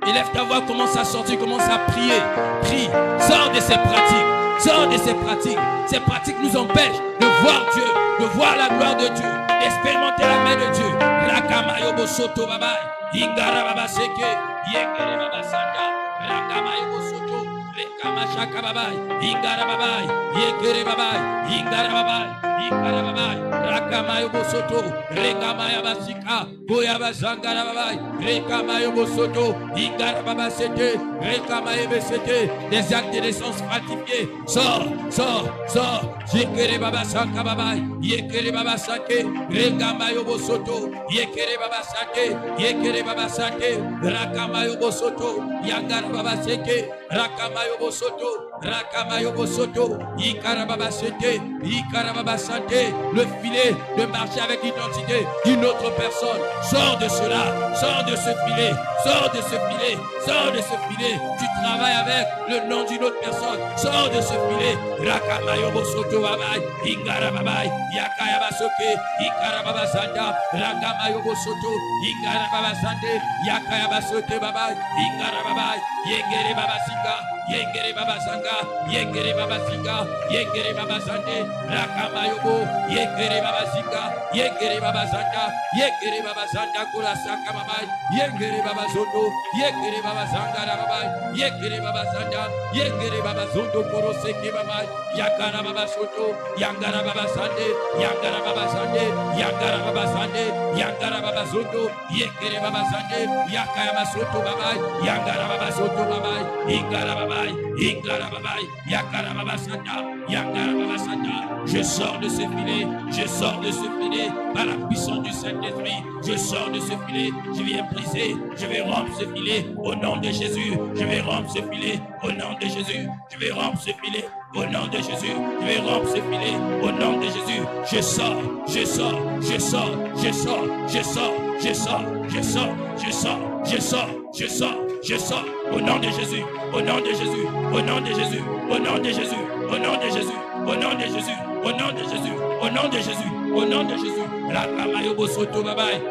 Speaker 1: Élève ta voix, commence à sortir, commence à prier. Prie, sors de ces pratiques. Sors de ces pratiques. Ces pratiques nous empêchent de voir Dieu, de voir la gloire de Dieu, d'expérimenter la main de Dieu. Rakamayobo Soto Babai, Ingarababa Seke, Yekerebaba Sanda, Rakamayobo Soto, Rekamashaka Babai, Ingarababai, Yekerebabai, Ingarababai, Ikarababai, Rakamayobo Soto, Rekamayabasika, Boyabazangarababai, Rekamayobo Soto, Ingarababa Sete, Rekamayebesete, des actes de naissance falsifiés. Sors, sors, sors, Yekerebaba Sanka Babai, Yekerebaba Sake, Rekamayobo Soto, Yekerebaba Sake, Yekerebaba Sake, Rakamayobo Soto, Yangarababa Seke, Rakamayobo Soto, Rakamayobo Soto, Ikarababa Sete, Ikarababa Santé, le filet de marcher avec l'identité d'une autre personne. Sors de cela, sors de ce filet, sors de ce filet, sors de ce filet. Tu travailles avec le nom d'une autre personne. Sors de ce filet. Rakamayobo Soto Babai, Ingarababai, Yakayaba Soke, Ikarababa Sanda, Rakamayobo Soto, Ikarababa Sande, Yakayaba Sote Babai, Ingarababai, Yengere Baba Singa, Yengere Baba Sanga, Yengere Baba Singa, Yengere Baba Sande, Rakamayobo, Yengere Baba Singa, Yengere Baba Sanda, Yengere Baba Sanda Kurasaka Babai, Yengere Baba Zondo, Yengere Baba Sanga Babai, Yengere Baba Sanda, Yengere Baba Zondo Koroseke Babai, Yakara Baba Soto, Yangara Baba Sande, Yangara Baba Sande, Yangara Baba Sande, Yangara Baba Zondo, Yengere Baba Sande, Yakayama Soto Babai, Yangara Baba Soto Babai, Ingara Babai, Ingara Babai, Yakara Baba Sanda, Yangara Baba Sanda. Je sors de ce filet, je sors de ce filet par la puissance du Saint-Esprit. Je sors de ce filet, je viens briser, je vais rompre ce filet au nom de Jésus. Je vais rompre ce filet au nom de Jésus. Je vais rompre ce filet au nom de Jésus. Je vais rompre ce filet au nom de Jésus. Je sors, je sors, je sors, je sors, je sors, je sors, je sors, je sors, je sors, je sors, je sors au nom de Jésus, au nom de Jésus, au nom de Jésus, au nom de Jésus, au nom de Jésus, au nom de Jésus, au nom de Jésus, au nom de Jésus, au nom de Jésus. Rakamayobo Soto Babai.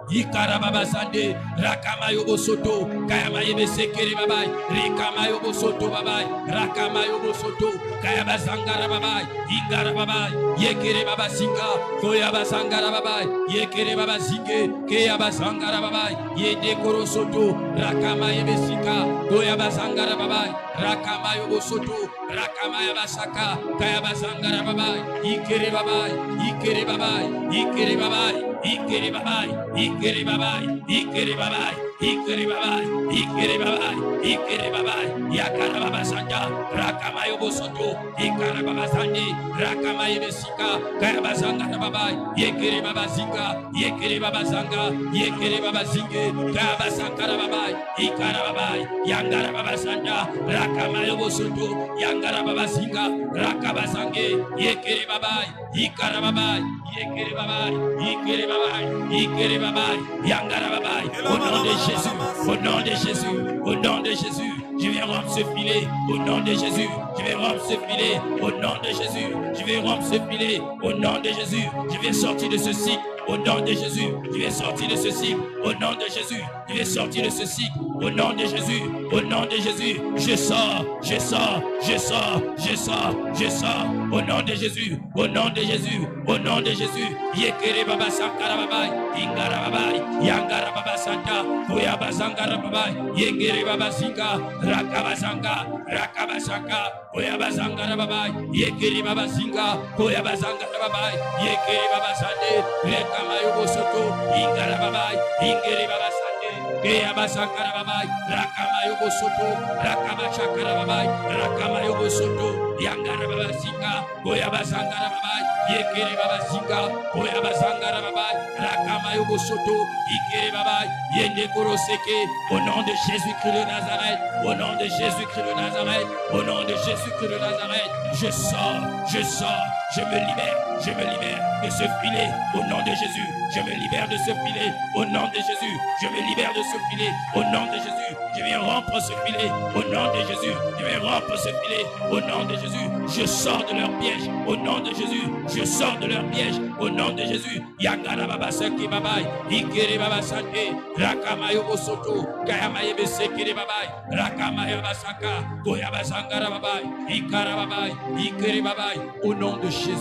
Speaker 1: Ikarababa Sande, Rakamayobo Soto, Kayamayebe Sekere Babai, Rikamayobo Soto Babai, Rakamayobo Soto, Kayaba Sangara Babai, Ingara Babai, Yekere Baba Singa, Koyaba Sangara Babai, Yekere Baba Singe, Kayaba Sangara Babai, Yedekoro Soto, Rakamayebe Sika, Koyaba Sangara Babai, Rakamayobo Soto, Rakamayaba Saka, Kayaba Sangara Babai, Ikere Babai, Ikere Babai, Ikere Babai, Ikere Babai, Ikere Babai, Ikere Babai, Ikere Babai, Ikere Babai, Ikere Babai, Yakara Baba Sanda, Rakamayobo Soto, Ikara Baba Sandi, Rakamayobo Sika, Kayaba Sangara Babai, Yekere Baba Sika, Yekere Baba Sanga, Yekere Baba Singe, Kayaba Sangara Babai, Ikara Babai, Yangara Baba Sanda, Rakamayobo Soto, Yangara Baba Singa, Rakaba Sange, Yekere Babai, Ikara Babai, Yekere Babai, Ikere Babai, Ikere Babai, Yangara Babai, au nom de Jésus, au nom de Jésus, au nom de Jésus, je viens rompre ce filet, au nom de Jésus, je vais rompre ce filet, au nom de Jésus, je vais rompre ce filet, au nom de Jésus, je vais sortir de ce cycle, au nom de Jésus, je vais sortir de ce cycle, au nom de Jésus, je vais sortir de ce cycle, au nom de Jésus, au nom de Jésus, je sors, je sors, je sors, je sors, je sors, au nom de Jésus, au nom de Jésus, au nom de Jésus, Yekere Baba Sankara Babai, Ingara Babai, Yangara Baba Santa, Koyaba Sangara Babai, Yekere Baba Singa, Rakaba Sanga, Rakaba Sanga, Koyaba Sangara Babai, Yekere Baba Singa, Koyaba Sangara Babai, Yekere Baba Sande, Rekamayobo Soto, Ingara Babai, Ingere Baba Sande, Kayaba Sangara Babai, Rakamayobo Soto, Rakaba Shakara Babai, Rakamayobo Soto, Yangara Baba Singa, Koyaba Sangara Babai, Yekere Baba Singa, Koyaba Sangara Babai, Rakamayobo Soto, Ikere Babai, Yende Koroseke, au nom de Jésus-Christ de Nazareth, au nom de Jésus-Christ de Nazareth, au nom de Jésus-Christ de Nazareth, je sors, je me libère de ce filet, au nom de Jésus, je me libère de ce filet, au nom de Jésus, je me libère de ce filet, au nom de Jésus, je viens rompre ce filet, au nom de Jésus, je viens rompre ce filet, au nom de Jésus, je sors de leur piège, au nom de Jésus, je sors de leur piège, au nom de Jésus, Yangara Baba Saki Babai, Ikere Baba Sante, Rakamayobo Soto, Kayamayebe Sekere Babai, Rakamayaba Saka, Koyaba Sangara Babai, Ikara Babai, Ikere Babai, au nom de Jésus.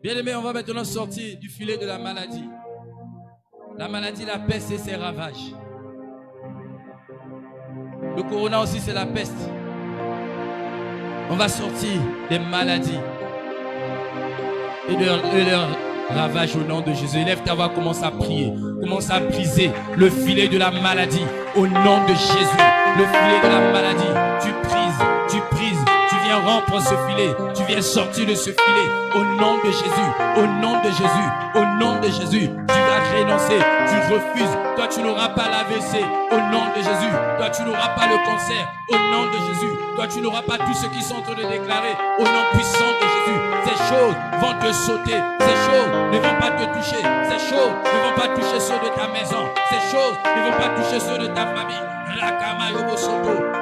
Speaker 1: Bien-aimés, on va maintenant sortir du filet de la maladie. La maladie, la peste et ses ravages. Le corona aussi, c'est la peste. On va sortir des maladies et de leurs ravages au nom de Jésus. Élève ta voix, commence à prier. Commence à briser le filet de la maladie au nom de Jésus. Le filet de la maladie, tu brises, tu viens rompre ce filet, tu viens sortir de ce filet au nom de Jésus, au nom de Jésus, au nom de Jésus. Tu as renoncé, tu refuses. Toi, tu n'auras pas l'AVC au nom de Jésus. Toi, tu n'auras pas le cancer au nom de Jésus. Toi, tu n'auras pas tous ceux qui sont en train de déclarer au nom puissant de Jésus. Ces choses vont te sauter. Ces choses ne vont pas te toucher. Ces choses ne vont pas toucher ceux de ta maison. Ces choses ne vont pas toucher ceux de ta famille.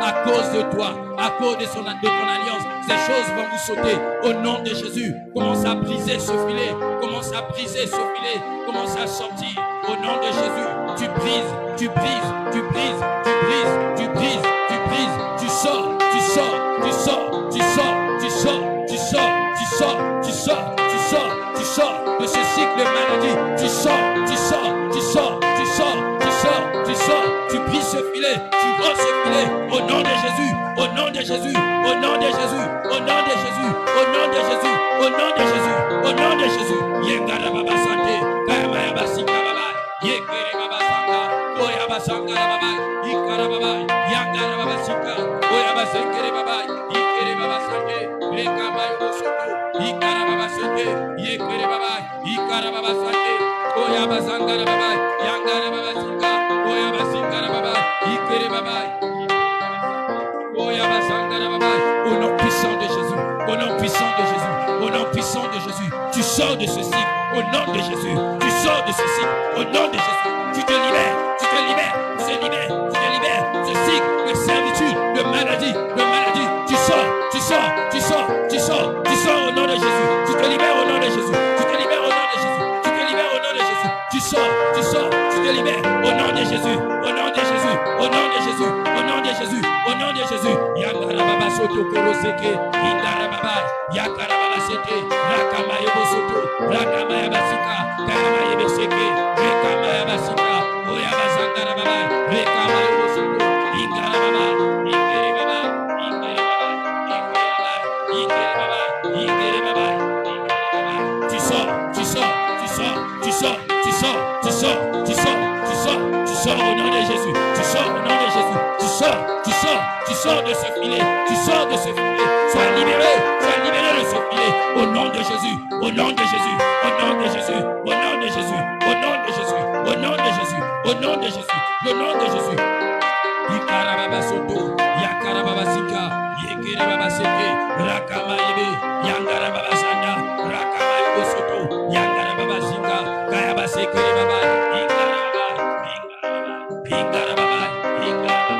Speaker 1: À cause de toi, à cause de ton alliance, ces choses vont vous sauter au nom de Jésus. Commence à briser ce filet, commence à briser ce filet, commence à sortir au nom de Jésus. Tu brises, tu brises, tu brises, tu brises, tu brises, tu brises, tu sors, tu sors, tu sors, tu sors, tu sors, tu sors, tu sors, tu sors, tu sors, tu sors de ce cycle de maladie. Tu sors, tu sors, tu sors, tu sors, tu sors, tu sors, tu brises ce filet, tu brises ce filet au nom de Jésus, au nom de Jésus, au nom de Jésus, au nom de Jésus, au nom de Jésus, au nom de Jésus, au nom de Jésus. Yengara baba santé, kaya baba sika baba, yekere baba sanga, oya baba sanga baba, ikara baba, yangara baba sika, oya baba sekere baba, ikere baba santé, rekama yosoto, ikara baba santé, yekere baba, ikara baba santé, oya baba sanga baba, yangara baba sika, oya baba sika baba, ikere baba. Au nom puissant de Jésus, au nom puissant de Jésus, au nom puissant de Jésus, tu sors de ce cycle, au nom de Jésus, tu sors de ce cycle, au nom de Jésus, tu te libères, tu te libères, tu te libères, tu te libères, ce cycle de servitude, de maladie, tu sors, tu sors, tu sors, tu sors, tu sors au nom de Jésus, tu te libères au nom de Jésus, tu te libères au nom de Jésus, tu te libères au nom de Jésus, tu sors, tu te libères au nom de Jésus, au nom de Jésus, au nom de Jésus, au nom de Jésus, au nom de Jésus. Yangara baba soto koroseke, indara baba, yakara baba sete, rakama yebo soto, rakama yabasika, karama yebeseke, rekama yabasika, oya basangara baba, rekama yebo soto, ingara baba, ingere baba, ingere baba, ingere baba, ingere baba, ingere baba. Tu sors, tu sors, tu sors, tu sors, tu sors, tu sors, tu sors, tu sors, tu sors au nom de Jésus, tu sors au nom de Jésus, tu sors, tu sors, tu sors de ce filet, tu sors de ce filet, sois libéré de ce filet, au nom de Jésus, au nom de Jésus, au nom de Jésus, au nom de Jésus, au nom de Jésus, au nom de Jésus, au nom de Jésus, au nom de Jésus. Ikarababa soto, yakarababa sika, yekerababa seke, rakama yebe, yangarababa sanda, rakama yebo soto, yangarababa sika, kayaba seke baba, ikarababa, ikarababa, ikarababa,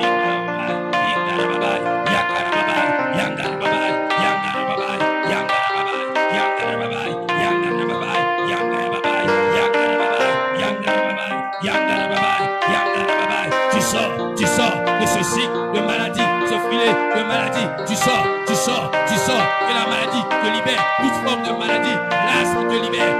Speaker 1: ikarababa, ikarababa, yakarababa, yangarababa, yangarababa, yangarababa, yangarababa, yangarababa, yangarababa, yangarababa, yangarababa, yangarababa, yangarababa. Tu sors de ce cycle de maladie, ce filet de maladie. Tu sors, tu sors, tu sors. Que la maladie te libère, toute forme de maladie. L'asthme te libère,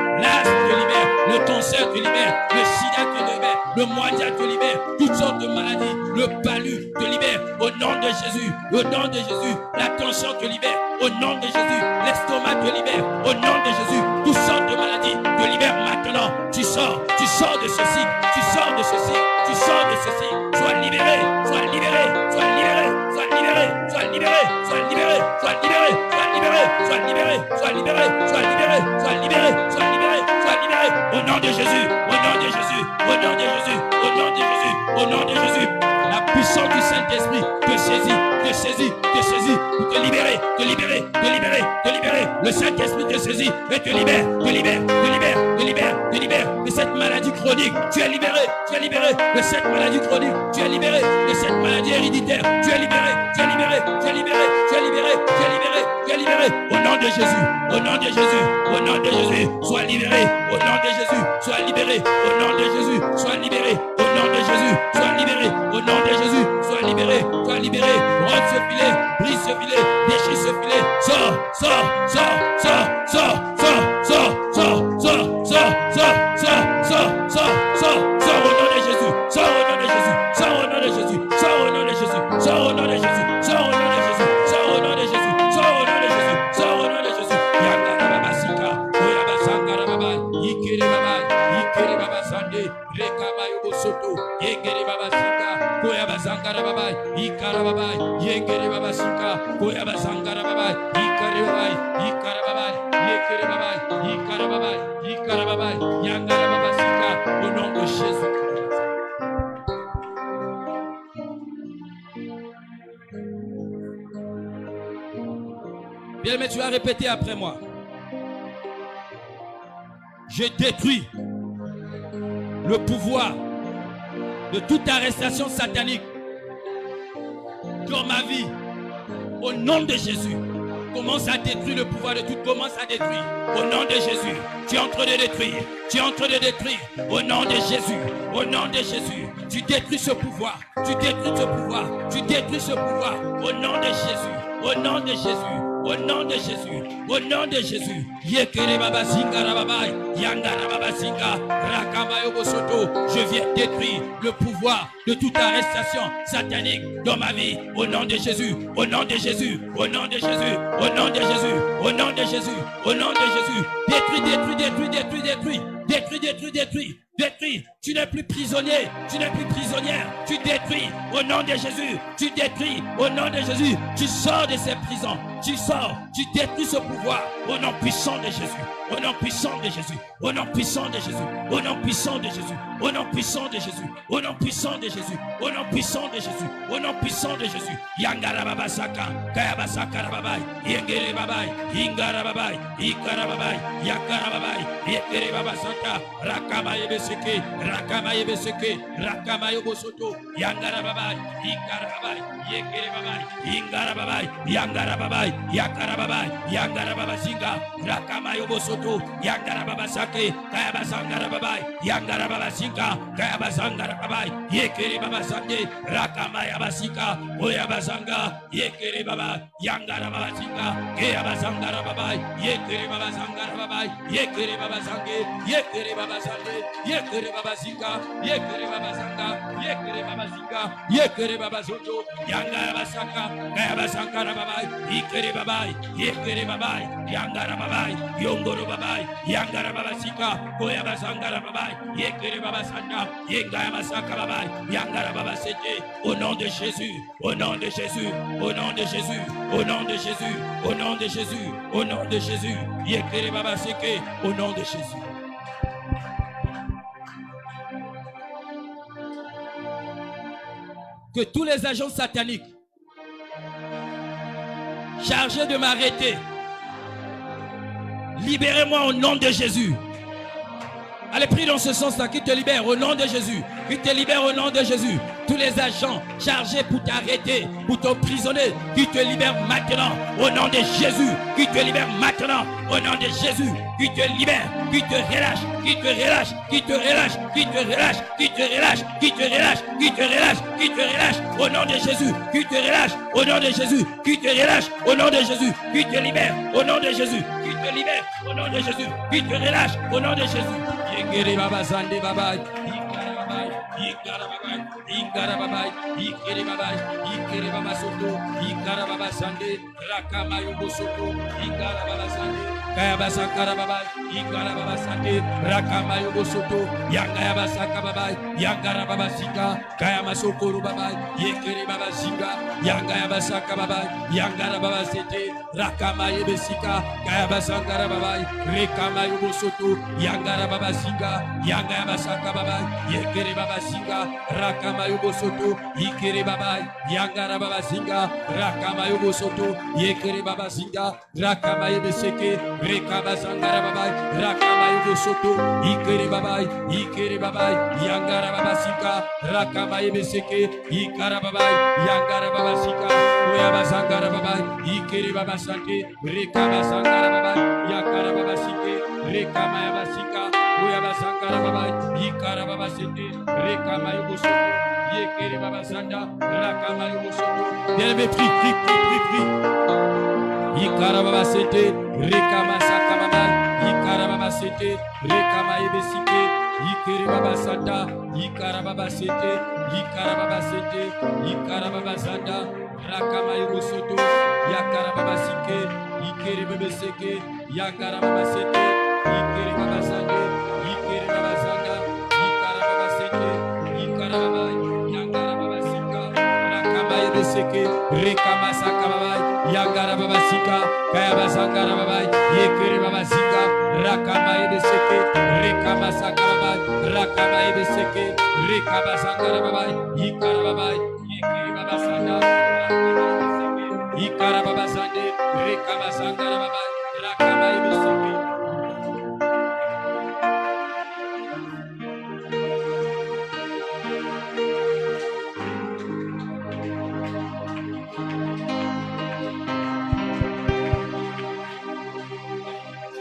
Speaker 1: le cancer te libère, le sida te libère, le moidia te libère, toutes sortes de maladies. Le palu te libère, au nom de Jésus, au nom de Jésus. La tension te libère, au nom de Jésus. L'estomac te libère, au nom de Jésus. Toutes sortes de maladies te libèrent maintenant. Tu sors de ce cycle, tu sors de ce cycle, tu sors de ce cycle. Sois libéré, sois libéré, sois libéré, sois libéré, sois libéré, sois libéré, sois libéré, sois libéré, sois libéré, sois libéré, sois libéré, sois libéré, sois libéré, sois libéré. Au nom de Jésus, au nom de Jésus, au nom de Jésus, au nom de Jésus, au nom de Jésus. La puissance du Saint-Esprit te saisit, te saisit, te saisit, pour te libérer, te libérer, te libérer, te libérer. Le Saint-Esprit te saisit et te libère, te libère, te libère, te libère, te libère de cette maladie chronique. Tu es libéré de cette maladie chronique. Tu es libéré de cette maladie héréditaire. Tu es libéré, tu es libéré, tu es libéré, tu es libéré, tu es libéré, tu es libéré. Au nom de Jésus, au nom de Jésus, au nom de Jésus, sois libéré. Au nom de Jésus, sois libéré. Au nom de Jésus, sois libéré. Au nom de Jésus, sois libéré. Au nom de Jésus, sois libéré, sois libéré. Rentre ce filet, brise ce filet, déchire ce filet. Sors, sors, sors, sors, sors, sors, sors, sors, sors, sors, sors, sors, sors, sors, sors, sors au nom de Jésus, sors au nom de Jésus, sors au nom de Jésus, sors au nom de Jésus, sors au nom de Jésus, sors au nom de Jésus, sors au nom de Jésus, sors au nom de Jésus, sors au nom de Jésus. Yangara baba sika, oyaba sangara baba, ikere baba sande, rekama yobo soto, yengere baba sika, oyaba sangara baba, ikara baba, yengere baba sika, oyaba sangara baba, ikare baba, ikara baba. Au nom de Jésus. Bien, mais tu vas répéter après moi. Je détruis le pouvoir de toute arrestation satanique dans ma vie. Au nom de Jésus. Commence à détruire le pouvoir de tout. Commence à détruire. Au nom de Jésus. Tu es en train de détruire. Tu es en train de détruire. Au nom de Jésus. Au nom de Jésus. Tu détruis ce pouvoir. Tu détruis ce pouvoir. Tu détruis ce pouvoir. Au nom de Jésus. Au nom de Jésus. Au nom de Jésus, au nom de Jésus, Yekere Baba Singa Rababai, Yangara Baba Singa, Rakamayo Bosoto, je viens détruire le pouvoir de toute arrestation satanique dans ma vie, au nom de Jésus, au nom de Jésus, au nom de Jésus, au nom de Jésus, au nom de Jésus, au nom de Jésus, détruis, détruis, détruis, détruis, détruis, détruis, détruis, détruis. Détruis, tu n'es plus prisonnier, tu n'es plus prisonnière, tu détruis au nom de Jésus, tu détruis au nom de Jésus, tu sors de ces prisons, tu sors, tu détruis ce pouvoir au nom puissant de Jésus, au nom puissant de Jésus, au nom puissant de Jésus, au nom puissant de Jésus, au nom puissant de Jésus, au nom puissant de Jésus, au nom puissant de Jésus, au nom puissant de Jésus, Yangara Baba Saka, Kayabasaka Rababai, Yengere Babai, Ingara Babai, Ikara Babai, Yakara Babai, Yekere Baba Saka, Rakama Yebeseke, Rakama Yebeseke, Rakama Yobosoto, Yangara Babai, Ikara Babai, Yekere Babai, Ingara Babai, Yangara Babai, Yakara Babai, Yangara Baba Singa, Rakama Yobosoto, Yangara Baba Sake, Kayabasangara Babai, Yangara Baba Singa, Kayabasangara Babai, Yekere Baba Sake, Rakama Yabasika, Oyabasanga, Yekere Baba, Yangara Baba Singa, Kayabasangara Babai, Yekere Baba Sangara Babai, Yekere Baba Sange, Yekere Baba Sange, Yekere Baba Singa, Yekere Baba Sanga, Yekere Baba Singa, Yekere Baba Soto, Yangara Basaka, Kayabasangara Babai, Yekere Babai, Yekere Babai, Yangara Babai, Yongoro Babai, Yangara Baba Sika, Koyabasangara Babai, Yekere Baba Sanga, Yengara Basaka Babai, Yangara Baba Sete, au nom de Jésus, au nom de Jésus, au nom de Jésus, au nom de Jésus, au nom de Jésus, au nom de Jésus, Yekere Baba Seke, au nom de Jésus. Que tous les agents sataniques chargés de m'arrêter, libérez-moi au nom de Jésus. Allez, prie dans ce sens-là, qui te libère au nom de Jésus. Qui te libère au nom de Jésus. Tous les agents chargés pour t'arrêter, pour t'emprisonner, qui te libèrent maintenant au nom de Jésus. Qui te libère maintenant au nom de Jésus. Qui te libère, qui te relâche, qui te relâche, qui te relâche, qui te relâche, qui te relâche, qui te relâche, qui te relâche, qui te relâche au nom de Jésus. Qui te relâche au nom de Jésus. Qui te relâche au nom de Jésus. Qui te libère au nom de Jésus. Qui te libère au nom de Jésus. Qui te relâche au nom de Jésus. Yengere Baba Sande Babai, Ikara Babai, Ikara Babai, Ikara Babai, Ikere Babai, Ikere Baba Soto, Ikara Baba Sande, Rakama Yobo Soto, Ikara Baba Sande, Kayabasakara Babai, Ikara Baba Sande, Rakama Yobo Soto, Yangaya Basaka Babai, Yangara Baba Sika, Kayama Sokoro Babai, Yekere Baba Singa, Yangaya Basaka Babai, Yangara Baba Sete, Rakama Yebesika, Kayabasangara Babai, Rekama Yobo Soto, Yangara Baba Singa, Yangaya Basaka Babai, Yekere Baba Singa, Rakama Yobo Soto, Yekere Babai, Yangara Baba Singa, Rakama Yobo Soto, Yekere Baba Singa, Rakama Yebeseke, Rekama Sangara Babai, Rakama Yobo Soto, Yekere Babai, Yekere Babai, Yangara Baba Singa, Rakama Yebeseke, Yekara Babai, Yangara Baba Singa, Oyaba Sangara Babai, Yekere Baba Sante, Rekama Sangara Babai, Yakara Baba Sike, Rekama Yabasika, Oyaba Sangara Babai, Yekara Baba Sente, Rekama Yobo Soto, Yekere Baba Sanda, Rakama Yobo Soto. Bien-aimé, prie. Yekara Baba Sente, Rekama Saka Babai, Yekara Baba Sente, Rekama Yebesike, Yekere Baba Sanda, Yekara Baba Sente, Yekara Baba Sente, Yekara Baba Sanda, Rakama Yobo Soto, Yakara Baba Sike, Yekere Baba Seke, Yakara Baba Sente, Yekere Baba Sande, Yekere Baba Sanda, Yekara Baba Sente, Yekara Baba, Yakara Baba Sika, Rakama Yebeseke. Seke, Rekamasaka Babai, Yangara Babasika, Kayabasangara Babai, Yekere Babasika, Rakama Seke, Rekamasaka Babai, Rakama Seke, Rekabasangara Babai, Yikara Babai, Yekere Babasanda, Yikara Babasande, Rekabasangara Babai, Rakama Seke.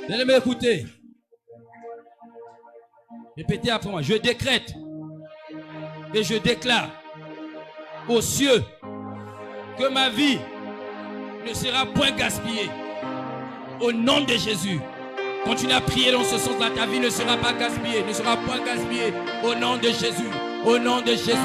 Speaker 1: Allez m'écouter. Répétez après moi. Je décrète et je déclare aux cieux que ma vie ne sera point gaspillée. Au nom de Jésus. Continue à prier dans ce sens-là. Ta vie ne sera pas gaspillée, ne sera point gaspillée. Au nom de Jésus. Au nom de Jésus.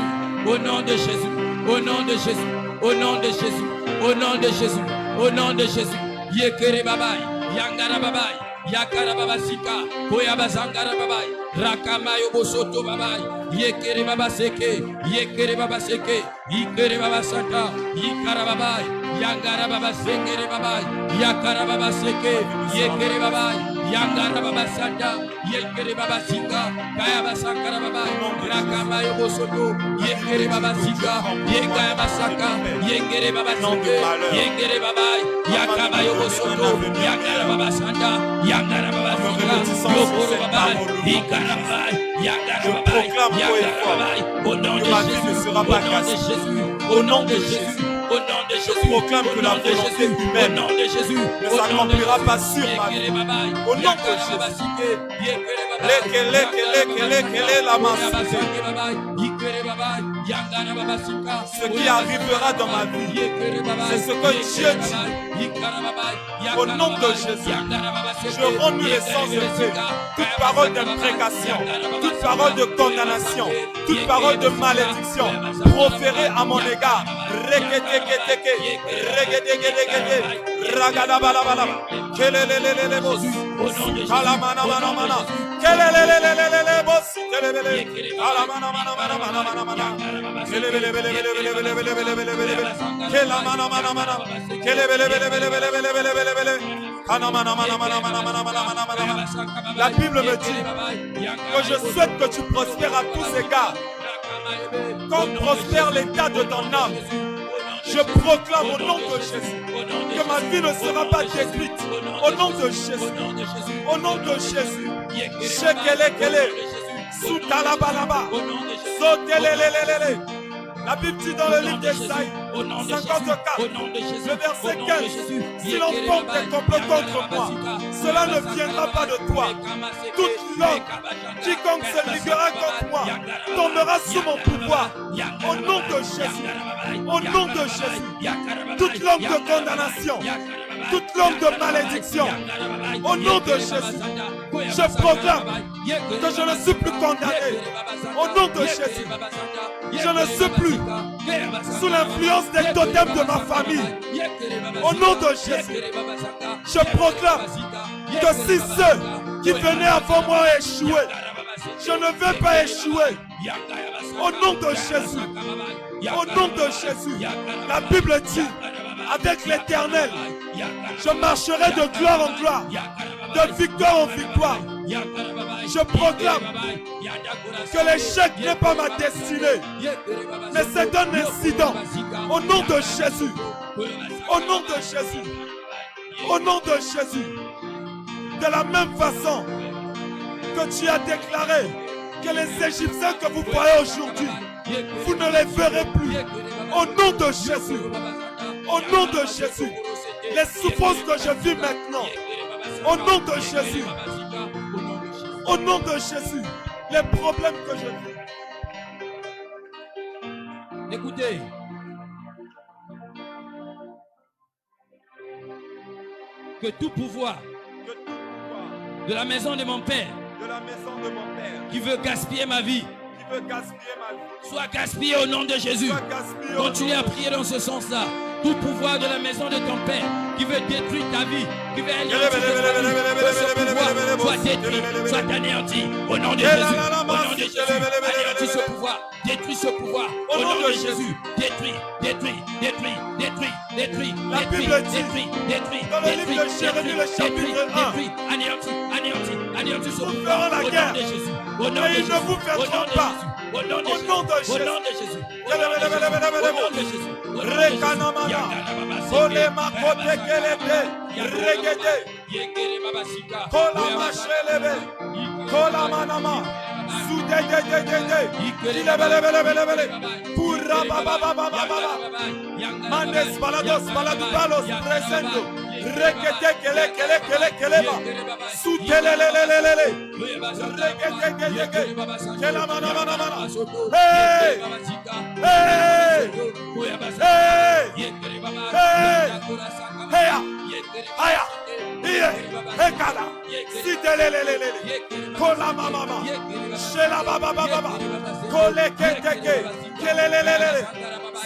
Speaker 1: Au nom de Jésus. Au nom de Jésus. Au nom de Jésus. Au nom de Jésus. Au nom de Jésus. Yekere babai. Yangara babai. Yakara babasika, koyaba zangara babai, rakama yobosoto babai, yekere babaseke, yekere babaseke, yekere babasanta, yikara babai, yangara babaseke babai, yakara babaseke, yekere babai, yangara babasanta, yekere babasika, kayaba sankara babai, rakama yobosoto, yekere babasika, yekaya basaka, yekere babaseke, yekere babai, yakama yobosoto, yakara babasanta.
Speaker 3: Je proclame
Speaker 1: au nom de Jésus,
Speaker 3: ne sera pas cassée.
Speaker 1: Au nom de Jésus, au nom de Jésus,
Speaker 3: je proclame que la volonté humaine ne s'accomplira pas sur ma vie. Au nom de Jésus. Ce qui arrivera dans ma vie, c'est ce que Dieu dit. Au nom de Jésus, je rends l'essence de Dieu. Toute parole d'imprécation, toute parole de condamnation, toute parole de malédiction proférée à mon égard. La Bible me dit que je souhaite que tu prospères à tous égards, comme prospère l'état de ton âme. Je proclame au nom de Jésus que ma vie ne sera pas détruite. Au nom de Jésus. Au nom de Jésus. La Bible dit dans le livre d'Ésaïe 54, le verset 15, si l'on forme des complots contre moi, cela ne viendra pas de toi. Toute langue, quiconque se liguera contre moi, tombera sous mon pouvoir. Au nom de Jésus. Au nom de Jésus. Toute langue de condamnation, toute langue de malédiction, au nom de Jésus, je proclame que je ne suis plus condamné. Au nom de Jésus, je ne suis plus sous l'influence des totems de ma famille. Au nom de Jésus, je proclame que si ceux qui venaient avant moi ont échoué, je ne vais pas échouer. Au nom de Jésus, au nom de Jésus, la Bible dit, avec l'Éternel, je marcherai de gloire en gloire, de victoire en victoire. Je proclame que l'échec n'est pas ma destinée, mais c'est un incident. Au nom de Jésus, au nom de Jésus, au nom de Jésus, de la même façon que tu as déclaré que les Égyptiens que vous voyez aujourd'hui, vous ne les verrez plus. Au nom de Jésus, au nom de Jésus, les souffrances que je vis maintenant, au nom de Jésus, au nom de Jésus, les problèmes que je vis.
Speaker 1: Écoutez, que tout pouvoir de la maison de mon Père, qui veut gaspiller ma vie, soit gaspillé au nom de Jésus. Continuez à prier dans ce sens-là. tout pouvoir de la maison de ton père qui veut détruire ta vie, qui veut anéantir ce pouvoir, soit détruit, soit anéanti. Au nom de Jésus, au nom de Jésus, anéantis ce pouvoir, détruis ce pouvoir. Au nom de Jésus, détruis, détruis, détruis, détruis, détruis,
Speaker 3: La
Speaker 1: détruis,
Speaker 3: Bible dit,
Speaker 1: détruis, détruis,
Speaker 3: dans le livre de Jérémie, le chapitre 1,
Speaker 1: détruis, anéantis, anéantis, anéantis ce
Speaker 3: nous
Speaker 1: pouvoir.
Speaker 3: ferons la
Speaker 1: Au
Speaker 3: guerre.
Speaker 1: nom de Jésus, au nom de
Speaker 3: Et ils
Speaker 1: Jésus,
Speaker 3: ne vous
Speaker 1: au
Speaker 3: perdront
Speaker 1: nom de
Speaker 3: pas.
Speaker 1: Jésus, au nom de
Speaker 3: Au
Speaker 1: Jésus,
Speaker 3: nom de
Speaker 1: au
Speaker 3: Jésus.
Speaker 1: nom de Jésus, au nom de Jésus, au nom de Jésus, au nom de Jésus.
Speaker 3: Rekanamana. Olema kote kelete. Regede. Kola machelebe. Kola manama. Soudedededede. Dilebelebelebelebele. Pura baba baba baba. Mandes balados baladubalos presendo. Rekete kele kele kele keleba. Sutelelelelele. Regede gede. Kela mana mana mana. Hey! Hey! Hey! Hey! Heya! Aya! Iye! Hekala! Sidelelelelele! Kola mama! Shela baba baba! Kole keteke! Kelelelelele!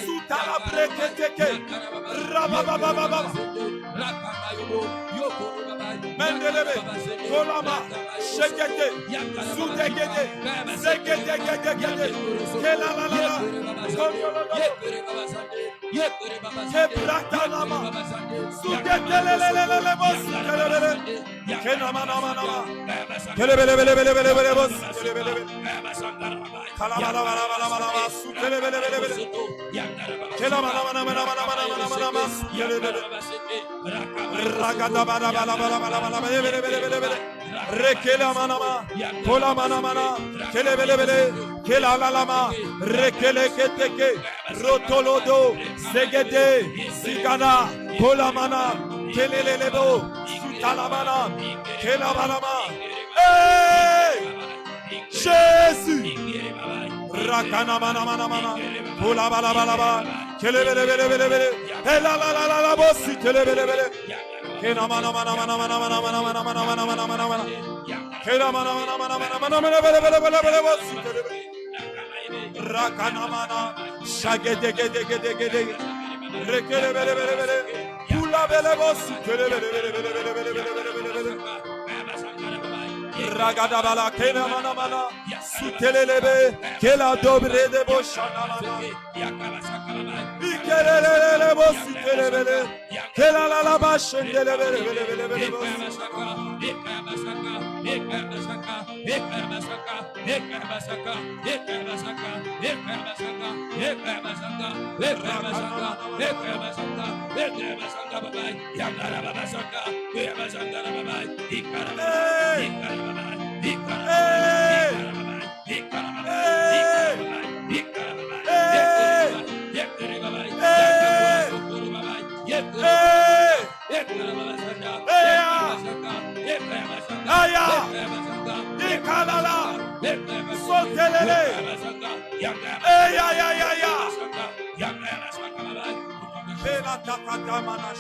Speaker 3: Sutala breketeke! Rababa baba! Mendelebe! Kolama! Shekete! Sudegede! Zegedegedegede! Kelalala! Kebratanama! Sugetelelelelele bos! Kelelele! Kenamanama! Kelebelebelebelebele bos! Kelebelebe! Kalabalabalabalabala! Sutelebelebelebele! Kelamanamanamanamanamanamanamanama! Kelebelebe! Ragadabalabalabalabalabala! Rekelamanama! Kolamanamana! Kelebelebele! Kelalalama! Rekeleketeke! Rotolodo! Segede! Sigana! Kolamana! Kelelelebo! Sutalamana! Kelabalama! Hey! Jésus! Rakanamanamana! Kolabalabalaba! Kelebelebelebele! Elalalala bossi! Kelebelebele! Kenamanamanamanamanamanamanamanamanamanamanamanamana! Kenamanamanamanamanamanamanamanamanamanamana bossi! Rakanamana! Shagedegedegedegede! Rekelebelebelebele! Kulabelebossi! Kelebelebelebelebelebelebelebele! Ragadabala kenamanamana sutelelebe kela dobre de boşanamana ikelelele bositelebele kela la la başendelebele bele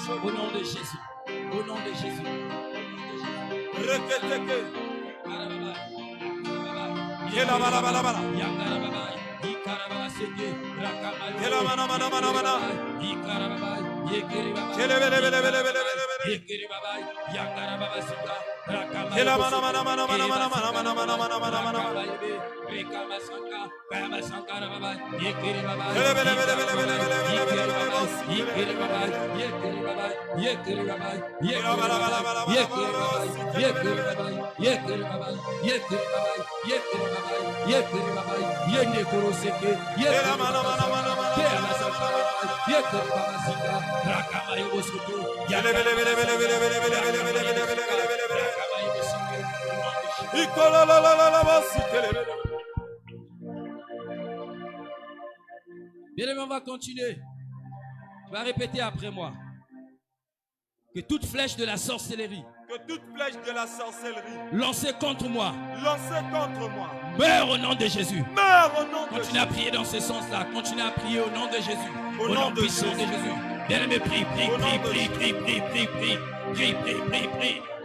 Speaker 1: Au nom de Jésus, au nom de Jésus. Bien, on va continuer. Tu vas répéter après moi. Que toute flèche de la sorcellerie, lancée contre moi, meurt au nom de Jésus. Continue à prier dans ce sens-là. Continue à prier au nom de Jésus. Au nom puissant de Jésus. Bien-aimé, prie.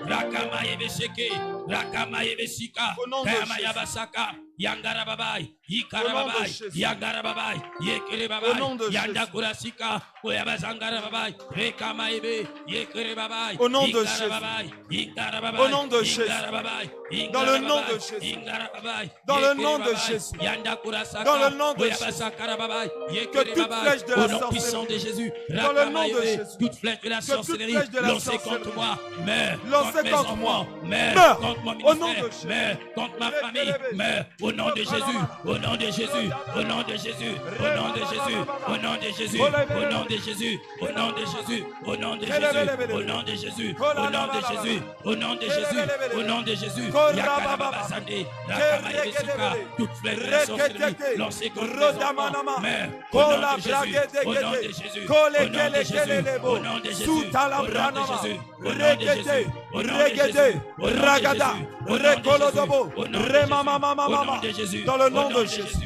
Speaker 1: Rakama Yebeseke, Rakama Yebesika,
Speaker 3: Au nom de
Speaker 1: Kayama
Speaker 3: Jésus.
Speaker 1: Yabasaka, Yangara Babai,
Speaker 3: Au nom de
Speaker 1: Ikara
Speaker 3: Jésus.
Speaker 1: Yangara Babai, Yekere
Speaker 3: Au nom de
Speaker 1: Babai, Yanda
Speaker 3: Jésus.
Speaker 1: Kurasika, Oyabazangara Babai, Rekama Ebe, Yekere Babai,
Speaker 3: Au nom de
Speaker 1: Ikara
Speaker 3: Jésus.
Speaker 1: Babai, Ikara Babai,
Speaker 3: Au nom de Jésus.
Speaker 1: Ingara Babai,
Speaker 3: Dans le
Speaker 1: Ingara
Speaker 3: nom de
Speaker 1: Babai,
Speaker 3: Jésus.
Speaker 1: Ingara Babai,
Speaker 3: Dans le
Speaker 1: Yekere
Speaker 3: nom de
Speaker 1: Babai,
Speaker 3: Jésus.
Speaker 1: Yanda Kurasaka,
Speaker 3: Dans le nom de
Speaker 1: Oyabazakara Babai,
Speaker 3: Que
Speaker 1: Yekere
Speaker 3: toute
Speaker 1: Babai,
Speaker 3: flèche de la
Speaker 1: au nom puissant
Speaker 3: sorcellerie.
Speaker 1: de Jésus,
Speaker 3: Dans le nom de
Speaker 1: Rakama Ebe,
Speaker 3: Jésus.
Speaker 1: toute flèche de la
Speaker 3: Que toute
Speaker 1: sorcellerie,
Speaker 3: flèche de la
Speaker 1: lancée
Speaker 3: sorcellerie.
Speaker 1: contre moi, meurs,
Speaker 3: Lancée
Speaker 1: contre mes
Speaker 3: contre
Speaker 1: enfants,
Speaker 3: moi.
Speaker 1: meurs,
Speaker 3: Meurs.
Speaker 1: contre mon
Speaker 3: Au nom de
Speaker 1: ministère,
Speaker 3: Jésus.
Speaker 1: meurs, contre ma famille, meurs, au nom de Jésus, au nom de Jésus, au nom de Jésus, au nom de Jésus, au nom de Jésus, au nom de Jésus, au nom de Jésus, au nom de Jésus, au nom de Jésus, au nom de Jésus, au nom de Jésus, au nom de Jésus, Yakarababasande, Rakamayebesika, toute flèche de la sorcellerie, lancée contre mes enfants, meurs, au nom de Jésus, au nom de Jésus, au nom de Jésus, au nom de Jésus, au nom de Jésus, au nom de Jésus, au nom de Jésus, au nom de
Speaker 3: Ragada,
Speaker 1: Jésus,
Speaker 3: Rekolodobo,
Speaker 1: au nom de
Speaker 3: Remamamamama.
Speaker 1: Jésus,
Speaker 3: Dans le nom
Speaker 1: au
Speaker 3: de Jésus.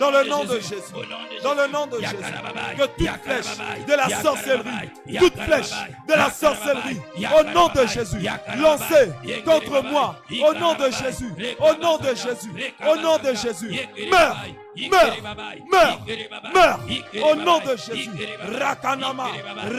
Speaker 3: Dans le nom de Jésus. Dans le nom de Jésus. Que toute flèche de la sorcellerie, toute flèche de la sorcellerie, au nom de Jésus, lancée contre moi, au nom de Jésus, au nom de Jésus, au nom de Jésus, meurs, meurs, meurs, meurs, au nom de Jésus. Rakanama,